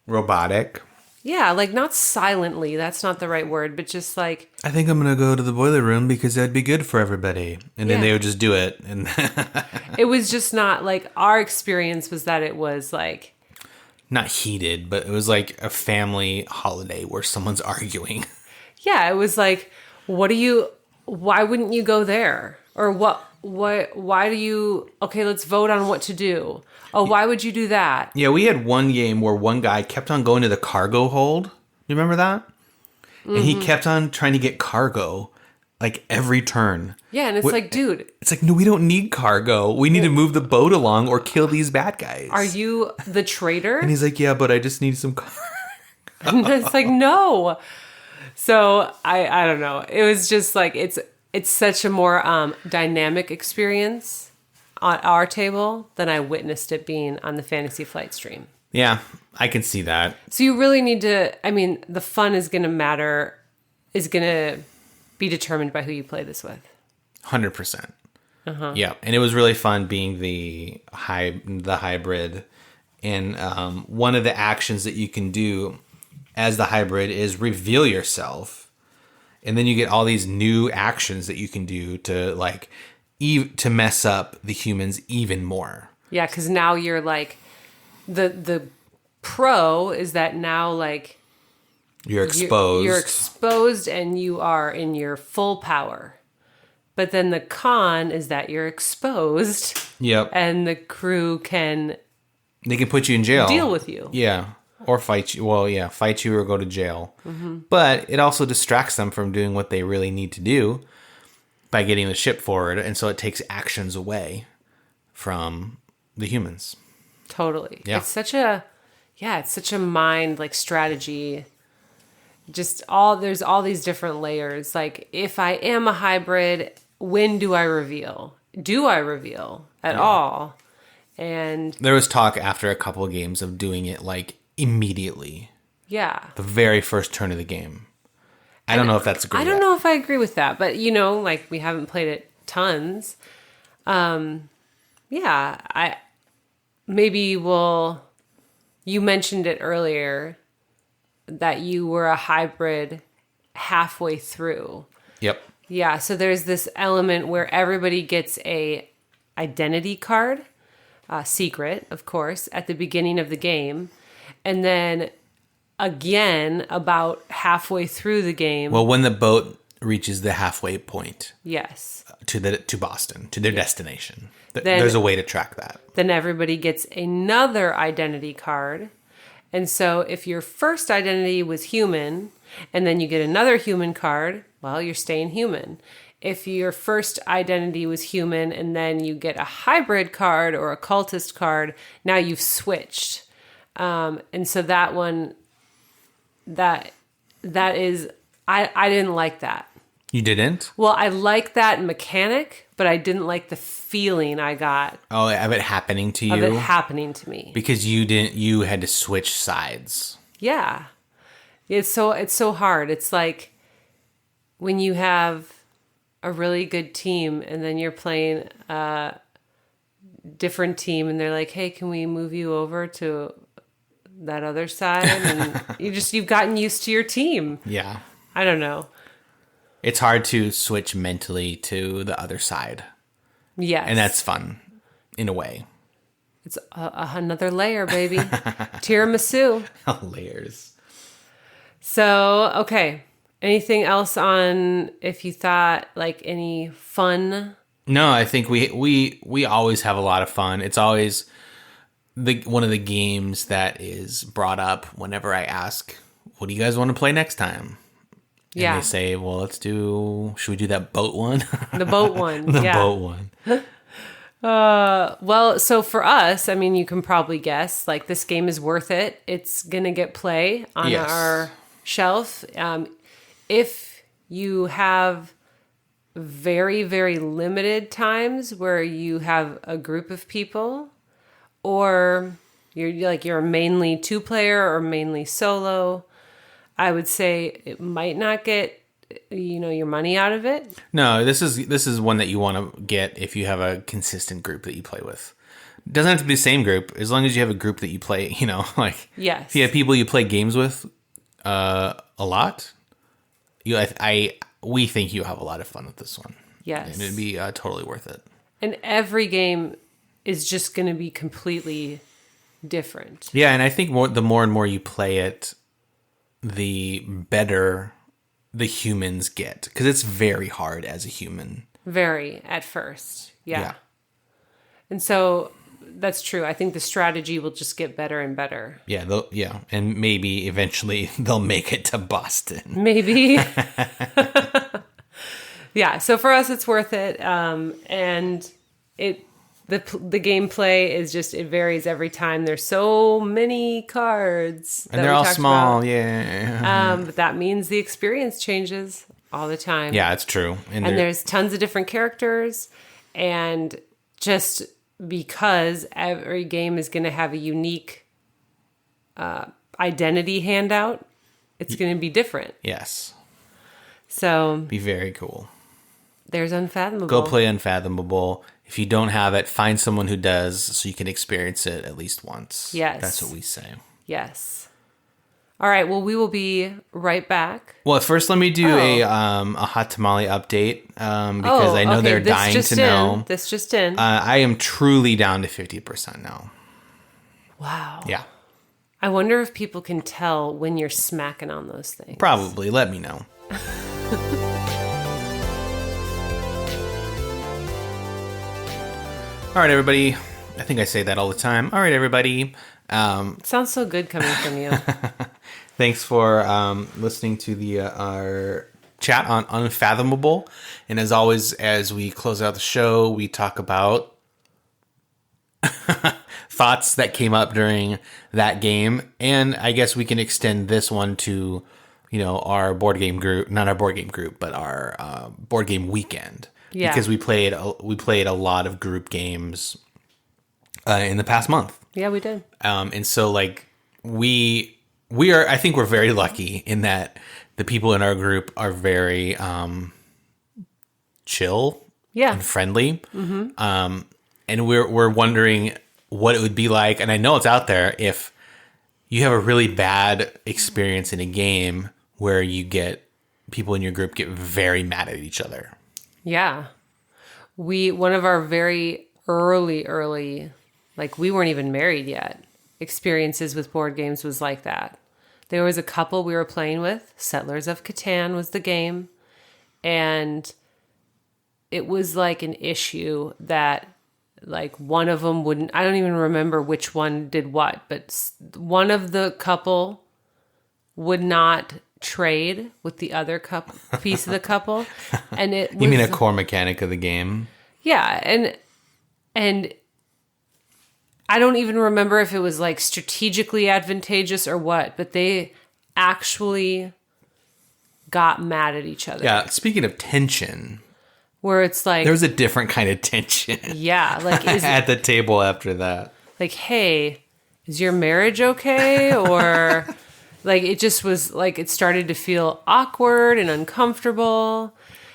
robotic. Yeah, like not silently. That's not the right word, but just like... I think I'm going to go to the boiler room because that'd be good for everybody. And then they would just do it. And it was just not like... Our experience was that it was like... Not heated, but it was like a family holiday where someone's arguing. Yeah, it was like, why wouldn't you go there? Or why do you... Okay, let's vote on what to do. Oh, why would you do that? Yeah, we had one game where one guy kept on going to the cargo hold. You remember that? Mm-hmm. And he kept on trying to get cargo, like every turn. Yeah, and it's like, dude. It's like, no, we don't need cargo. We need to move the boat along or kill these bad guys. Are you the traitor? And he's like, yeah, but I just need some cargo. And it's like, no. So, I don't know. It was just like, it's such a more dynamic experience on our table than I witnessed it being on the Fantasy Flight stream. Yeah, I can see that. So you really need to, I mean, the fun is going to be determined by who you play this with. 100%. Yeah, and it was really fun being the hybrid. And one of the actions that you can do as the hybrid is reveal yourself. And then you get all these new actions that you can do to like to mess up the humans even more. Yeah, because now you're like the pro is that now like you're exposed. You're exposed and you are in your full power. But then the con is that you're exposed. Yep. And the crew can put you in jail. Deal with you. Yeah. Or fight you. Well, yeah, fight you or go to jail. But it also distracts them from doing what they really need to do by getting the ship forward. And so it takes actions away from the humans. Totally. Yeah. It's such a mind like strategy. There's all these different layers. Like, if I am a hybrid, when do I reveal? Do I reveal at all? And There was talk after a couple of games of doing it like immediately. yeah. The very first turn of the game. I don't know if that's a good I don't know if I agree with that, but like, we haven't played it tons. Yeah, you mentioned it earlier that you were a hybrid halfway through. Yep. Yeah, so there's this element where everybody gets a identity card, secret, of course, at the beginning of the game. And then again, about halfway through the game. Well, when the boat reaches the halfway point Yes. to Boston, to their destination, there's a way to track that. Then everybody gets another identity card. And so if your first identity was human, and then you get another human card, well, you're staying human. If your first identity was human, and then you get a hybrid card or a cultist card, now you've switched. And so that one, that is, I didn't like that. You didn't? Well, I like that mechanic, but I didn't like the feeling I got Oh, of it happening to you? of it happening to me. Because you had to switch sides. Yeah. It's so hard. It's like when you have a really good team and then you're playing a different team and they're like, "Hey, can we move you over to that other side?" And you've gotten used to your team. Yeah. I don't know. It's hard to switch mentally to the other side. Yes. And that's fun, in a way. It's another layer, baby. Tiramisu. Layers. So, okay. Anything else on if you thought like any fun? No, I think we always have a lot of fun. It's always one of the games that is brought up whenever I ask, "What do you guys want to play next time?" And Yeah. they say, "Well, should we do that boat one?" The boat one. The yeah. boat one. Well, so for us, I mean, you can probably guess, like, this game is worth it. It's going to get play on Yes. our shelf. If you have very, very limited times where you have a group of people, or you're mainly 2-player or mainly solo, I would say it might not get your money out of it. No, this is one that you want to get if you have a consistent group that you play with. It doesn't have to be the same group, as long as you have a group that you play, like Yes. if you have people you play games with a lot, we think you have a lot of fun with this one. Yes. And it'd be totally worth it. And every game is just going to be completely different. Yeah, and I think the more and more you play it, the better the humans get, because it's very hard as a human. Very at first. Yeah. Yeah. And so that's true. I think the strategy will just get better and better. Yeah, and maybe eventually they'll make it to Boston. Maybe. Yeah. So for us, it's worth it. And the gameplay is just, it varies every time. There's so many cards. And they're all small, yeah. But that means the experience changes all the time. Yeah, it's true. And there's tons of different characters. And just because every game is going to have a unique identity handout, it's going to be different. Yes. So Be very cool. there's Unfathomable. Go play Unfathomable. If you don't have it, find someone who does so you can experience it at least once. Yes. That's what we say. Yes. All right. Well, we will be right back. Well, first let me do a hot tamale update because I know they're dying to know. This just in. I am truly down to 50% now. Wow. Yeah. I wonder if people can tell when you're smacking on those things. Probably. Let me know. All right, everybody. I think I say that all the time. All right, everybody. Sounds so good coming from you. Thanks for listening to our chat on Unfathomable. And as always, as we close out the show, we talk about thoughts that came up during that game. And I guess we can extend this one to, our board game group, not our board game group, but our board game weekend. Yeah. Because we played a lot of group games in the past month. Yeah, we did. And so like we are, I think we're very lucky in that the people in our group are very chill and friendly. Mm-hmm. And we're wondering what it would be like. And I know it's out there if you have a really bad experience in a game where you get people in your group get very mad at each other. Yeah. One of our very early, like we weren't even married yet, experiences with board games was like that. There was a couple we were playing with. Settlers of Catan was the game. And it was like an issue that like one of them wouldn't, I don't even remember which one did what, but one of the couple would not trade with the other piece of the couple. And it was, you mean a core mechanic of the game? Yeah. And I don't even remember if it was like strategically advantageous or what, but they actually got mad at each other. Yeah. Speaking of tension, where it's like there was a different kind of tension. Yeah, like at the table after that. Like, hey, is your marriage okay? Or like it just was like it started to feel awkward and uncomfortable.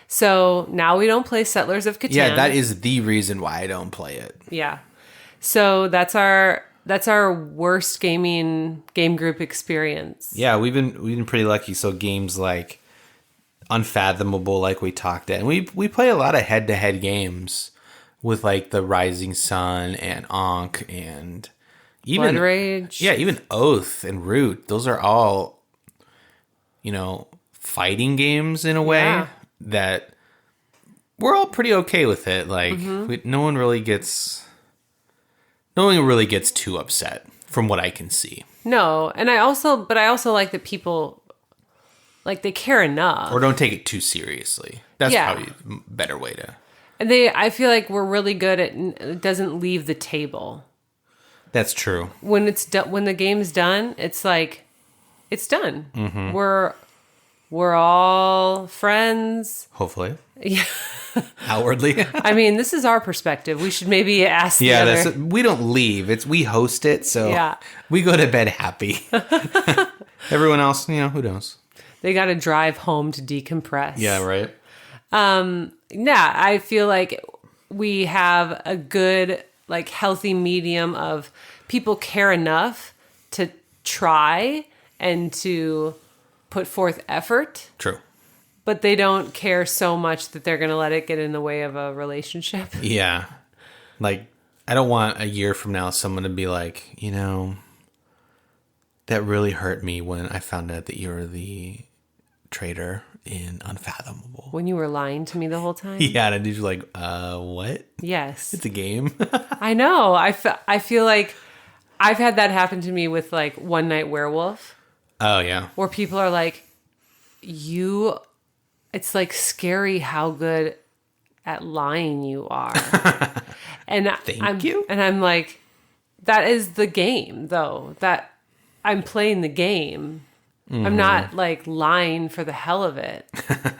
So now we don't play Settlers of Catan. Yeah, that is the reason why I don't play it. Yeah. So that's our worst game group experience. Yeah, we've been pretty lucky. So games like Unfathomable, like we talked at, and we play a lot of head-to-head games with like the Rising Sun and Ankh and even Blood Rage. Yeah, even Oath and Root. Those are all, fighting games in a way that we're all pretty okay with it. Like no one really gets too upset from what I can see. No, and I also like that people like they care enough or don't take it too seriously. That's probably a better way to. And I feel like we're really good at it doesn't leave the table. That's true. When it's done, when the game's done, it's like it's done. Mm-hmm. We're all friends. Hopefully. Yeah. Outwardly. I mean, this is our perspective. We should maybe ask the other. We don't leave. We host it, so we go to bed happy. Everyone else, who knows? They got to drive home to decompress. Yeah, right. I feel like we have a good, like, healthy medium of people care enough to try and to put forth effort. True. But they don't care so much that they're going to let it get in the way of a relationship. Yeah. Like, I don't want a year from now someone to be like, that really hurt me when I found out that you were the traitor in Unfathomable. When you were lying to me the whole time? Yeah, and you're like, what? Yes. It's a game. I know. I feel like I've had that happen to me with, like, One Night Werewolf. Oh, yeah. Where people are like, it's like scary how good at lying you are. And Thank you. And I'm like, that is the game, though. That I'm playing the game. Mm-hmm. I'm not like lying for the hell of it.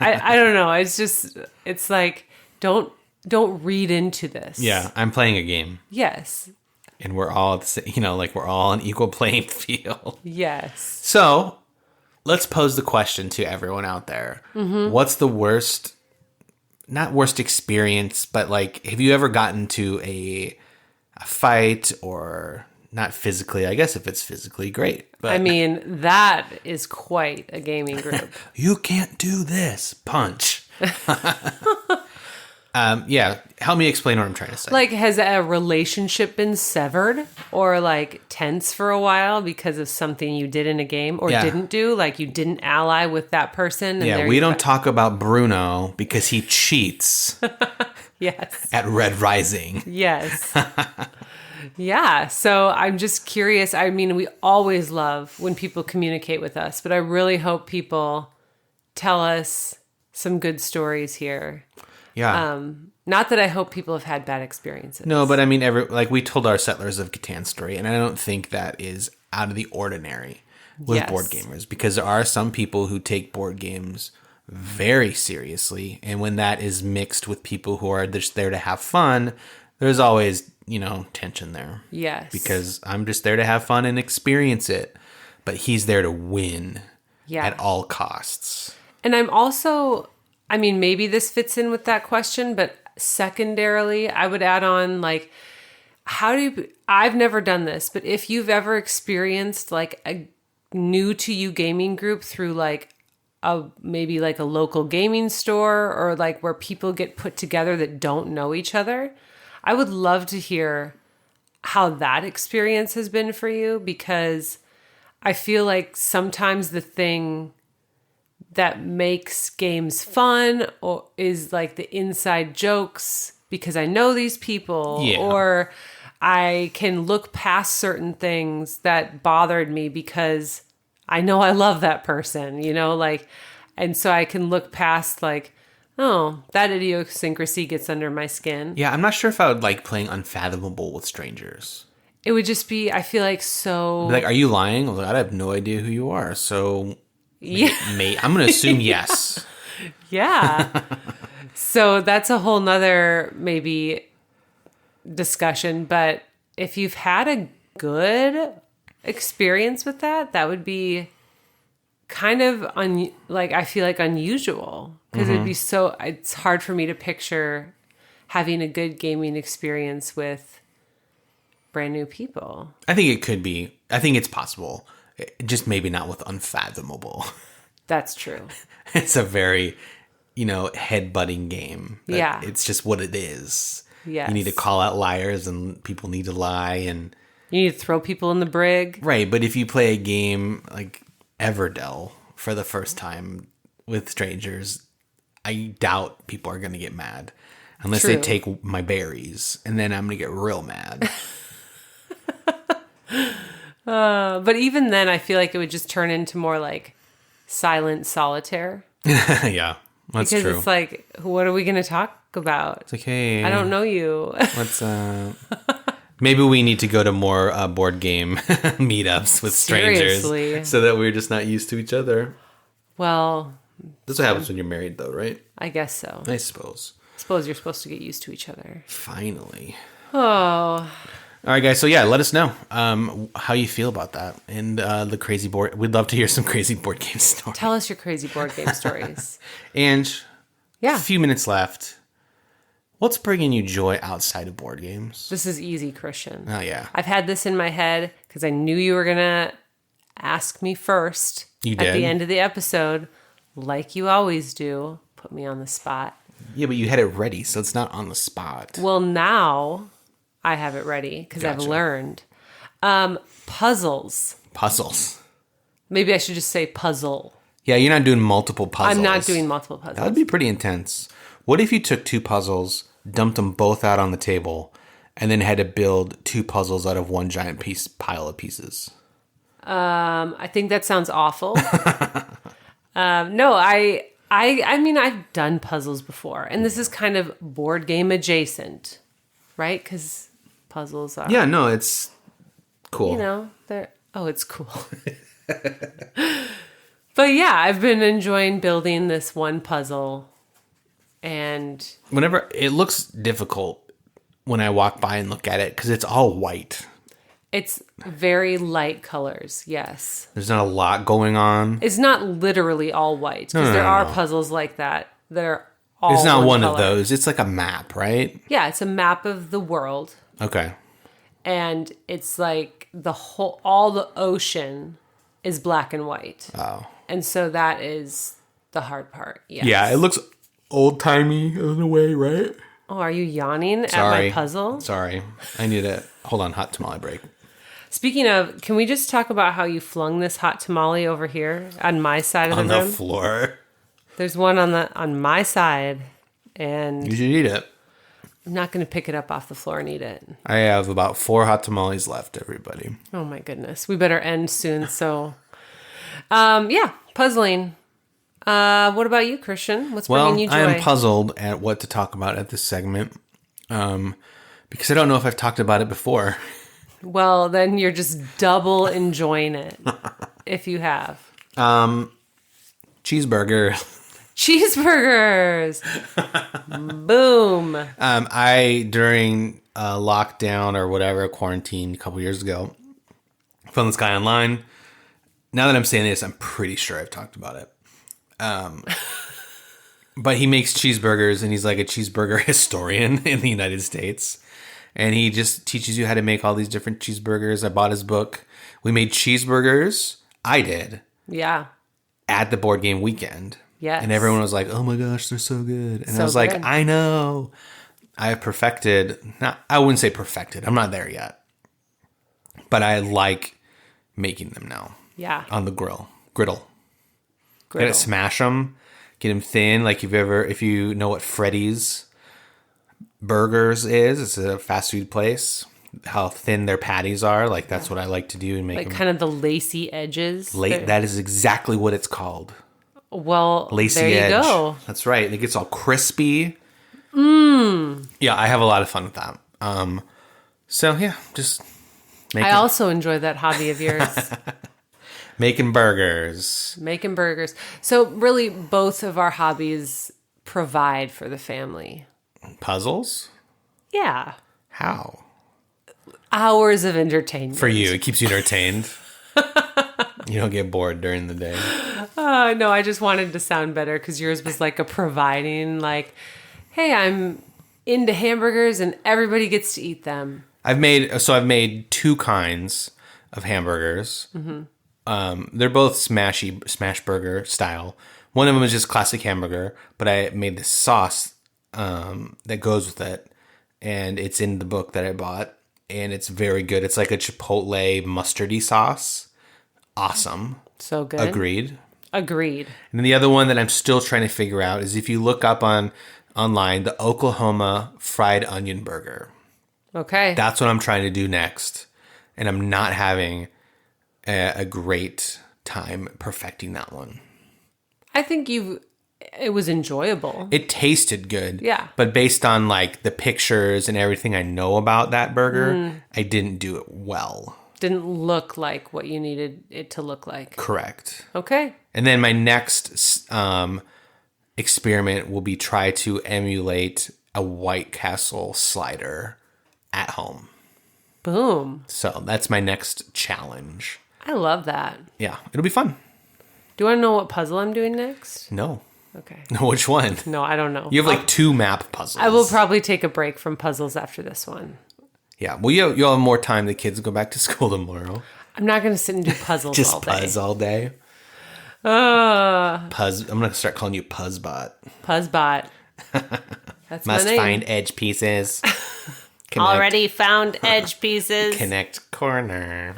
I don't know. It's like, don't read into this. Yeah, I'm playing a game. Yes. And we're all at the same, like we're all on equal playing field. Yes. So let's pose the question to everyone out there. Mm-hmm. What's the worst, not worst experience, but like, have you ever gotten to a fight or not physically? I guess if it's physically, great. But I mean, that is quite a gaming group. You can't do this. Punch. Yeah, help me explain what I'm trying to say. Like, has a relationship been severed or like tense for a while because of something you did in a game or didn't do? Like, you didn't ally with that person. And we don't talk about Bruno because he cheats. Yes. At Red Rising. Yes. Yeah. So I'm just curious. I mean, we always love when people communicate with us, but I really hope people tell us some good stories here. Yeah. Not that I hope people have had bad experiences. No, but I mean, like we told our Settlers of Catan story, and I don't think that is out of the ordinary with Yes. board gamers, because there are some people who take board games very seriously, and when that is mixed with people who are just there to have fun, there's always, tension there. Yes. Because I'm just there to have fun and experience it, but he's there to win at all costs. And I'm also, I mean, maybe this fits in with that question, but secondarily, I would add on like, I've never done this, but if you've ever experienced like a new to you gaming group through like maybe like a local gaming store or like where people get put together that don't know each other, I would love to hear how that experience has been for you, because I feel like sometimes the thing that makes games fun is like the inside jokes because I know these people, or I can look past certain things that bothered me because I know I love that person, and so I can look past like, oh, that idiosyncrasy gets under my skin. Yeah, I'm not sure if I would like playing Unfathomable with strangers. It would just be, I feel like so... Like, are you lying? I was like, I have no idea who you are, so... Yeah. I'm going to assume yes. Yeah. So that's a whole nother maybe discussion. But if you've had a good experience with that, that would be kind of I feel like unusual, because it'd be it's hard for me to picture having a good gaming experience with brand new people. I think it could be. I think it's possible. Just maybe not with Unfathomable. That's true. It's a very, head-butting game. Yeah. It's just what it is. Yes. You need to call out liars, and people need to lie, and... You need to throw people in the brig. Right, but if you play a game like Everdell for the first time with strangers, I doubt people are going to get mad. Unless True. they take my berries, and then I'm going to get real mad. But even then, I feel like it would just turn into more like silent solitaire. Yeah, that's because true. It's like, what are we going to talk about? It's like, hey, I don't know you. What's maybe we need to go to more board game meetups with strangers, Seriously. so that we're just not used to each other. Well, That's what happens when you're married, though, right? I guess so. I suppose. Suppose you're supposed to get used to each other. Finally. Oh. All right, guys. So yeah, let us know how you feel about that and the crazy board. We'd love to hear some crazy board game stories. Tell us your crazy board game stories. And Yeah. a few minutes left. What's bringing you joy outside of board games? This is easy, Christian. Oh yeah, I've had this in my head because I knew you were going to ask me first. You At did? the end of the episode, like you always do. Put me on the spot. yeah, but you had it ready, so it's not on the spot. Well, now I have it ready because I've Gotcha. learned. Puzzles. Puzzles. Maybe I should just say puzzle. Yeah, you're not doing multiple puzzles. I'm not doing multiple puzzles. That would be pretty intense. What if you took two puzzles, dumped them both out on the table, and then had to build two puzzles out of one giant pile of pieces? I think that sounds awful. No, I mean, I've done puzzles before, and this is kind of board game adjacent, right? Because puzzles are, Yeah, no, it's cool. it's cool. But yeah, I've been enjoying building this one puzzle, and Whenever it looks difficult when I walk by and look at it because it's all white. it's very light colors. Yes. There's not a lot going on. It's not literally all white, because there are puzzles like that are all It's not one color. of those. It's like a map, right? Yeah, it's a map of the world, Okay. and it's like all the ocean is black and white. Oh. And so that is the hard part. Yes. Yeah, it looks old-timey in a way, right? Oh, are you yawning at Sorry. my puzzle? Sorry. I need a... Hold on, hot tamale break. Speaking of, can we just talk about how you flung this hot tamale over here on my side of On the the room? floor. There's one on my side, and You should eat it. I'm not going to pick it up off the floor and eat it. I have about 4 hot tamales left, everybody. Oh my goodness. We better end soon. So, puzzling. What about you, Christian? What's bringing you joy? I am puzzled at what to talk about at this segment because I don't know if I've talked about it before. Well, then you're just double enjoying it if you have. Cheeseburger. Cheeseburgers. Boom. During lockdown or whatever, quarantine a couple years ago, found this guy online. Now that I'm saying this, I'm pretty sure I've talked about it. But he makes cheeseburgers, and he's like a cheeseburger historian in the United States. And he just teaches you how to make all these different cheeseburgers. I bought his book. We made cheeseburgers. I did. Yeah. At the board game weekend. Yes. And everyone was like, oh my gosh, they're so good. And so I was good. like, I know. I perfected, I wouldn't say perfected. I'm not there yet. But I like making them now. Yeah. On the griddle. Gotta smash them, get them thin. Like if you know what Freddy's Burgers is, it's a fast food place. How thin their patties are, like that's what I like to do and make like them. kind of the lacy edges. That is exactly what it's called. Well, Lacy there you edge. go. That's right. It gets all crispy. Yeah, I have a lot of fun with that. So yeah, just. I also enjoy that hobby of yours. Making burgers. Making burgers. So really both of our hobbies provide for the family. Puzzles? Yeah. How? Hours of entertainment. For you, it keeps you entertained. You don't get bored during the day. No, I just wanted to sound better because yours was like a providing, like, hey, I'm into hamburgers and everybody gets to eat them. I've made 2 kinds of hamburgers. Mm-hmm. They're both smash burger style. One of them is just classic hamburger, but I made this sauce that goes with it, and it's in the book that I bought, and it's very good. It's like a chipotle mustardy sauce. Awesome. So good. Agreed. And then the other one that I'm still trying to figure out is if you look up online, the Oklahoma fried onion burger. Okay. That's what I'm trying to do next, and I'm not having a great time perfecting that one. I think it was enjoyable. It tasted good. Yeah. But based on like the pictures and everything I know about that burger, I didn't do it well. Didn't look like what you needed it to look like. Correct. Okay. And then my next experiment will be try to emulate a White Castle slider at home. Boom. So that's my next challenge. I love that. Yeah, it'll be fun. Do you want to know what puzzle I'm doing next? No. Okay. Which one? No, I don't know. You have like 2 map puzzles. I will probably take a break from puzzles after this one. Yeah. Well, you'll have more time. The kids go back to school tomorrow. I'm not going to sit and do puzzles Just all day. puzz all day. Puzz. I'm going to start calling you Puzzbot. Puzzbot. That's Must my name. find edge pieces. Already found edge pieces. Connect corner.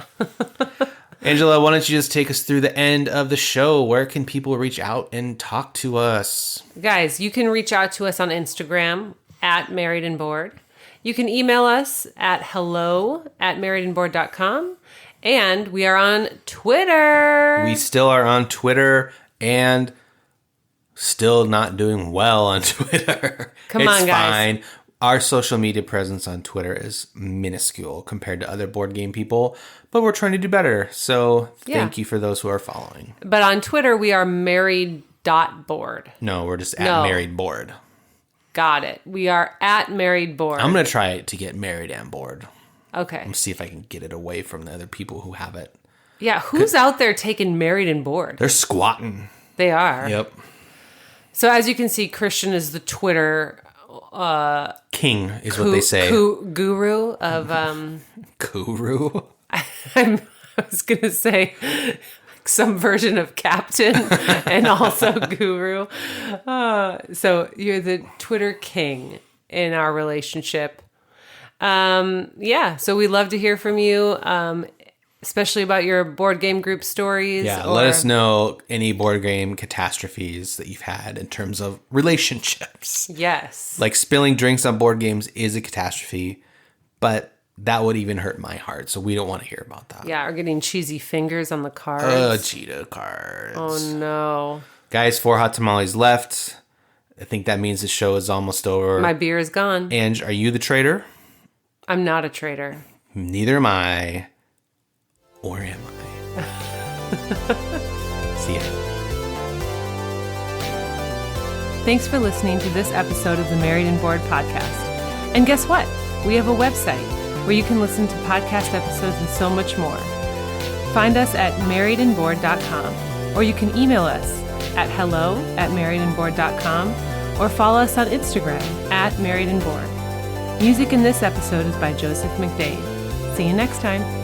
Angela, why don't you just take us through the end of the show? Where can people reach out and talk to us? Guys, you can reach out to us on Instagram at Married and Bored. You can email us at hello@marriedandbored.com. And we are on Twitter. We still are on Twitter and still not doing well on Twitter. Come on, guys. It's fine. Our social media presence on Twitter is minuscule compared to other board game people, but we're trying to do better. So thank you for those who are following. But on Twitter, we are married.board. No, we're just at married board. Got it. We are at married board. I'm going to try to get married and bored. Okay. And see if I can get it away from the other people who have it. Yeah, who's out there taking married and bored? They're squatting. They are. Yep. So as you can see, Christian is the Twitter king is what they say. Guru of Guru? I was gonna say some version of captain and also guru. So you're the Twitter king in our relationship. So we love to hear from you. especially about your board game group stories. Yeah, or let us know any board game catastrophes that you've had in terms of relationships. Yes. Like spilling drinks on board games is a catastrophe, but that would even hurt my heart. So we don't want to hear about that. Yeah, or getting cheesy fingers on the cards. Cheetah cards. Oh, no. Guys, 4 hot tamales left. I think that means the show is almost over. My beer is gone. Ange, are you the traitor? I'm not a traitor. Neither am I. Or am I? See ya. Thanks for listening to this episode of the Married and Bored podcast. And guess what? We have a website where you can listen to podcast episodes and so much more. Find us at marriedandbored.com, or you can email us at hello@marriedandbored.com, or follow us on Instagram @marriedandbored. Music in this episode is by Joseph McDade. See you next time.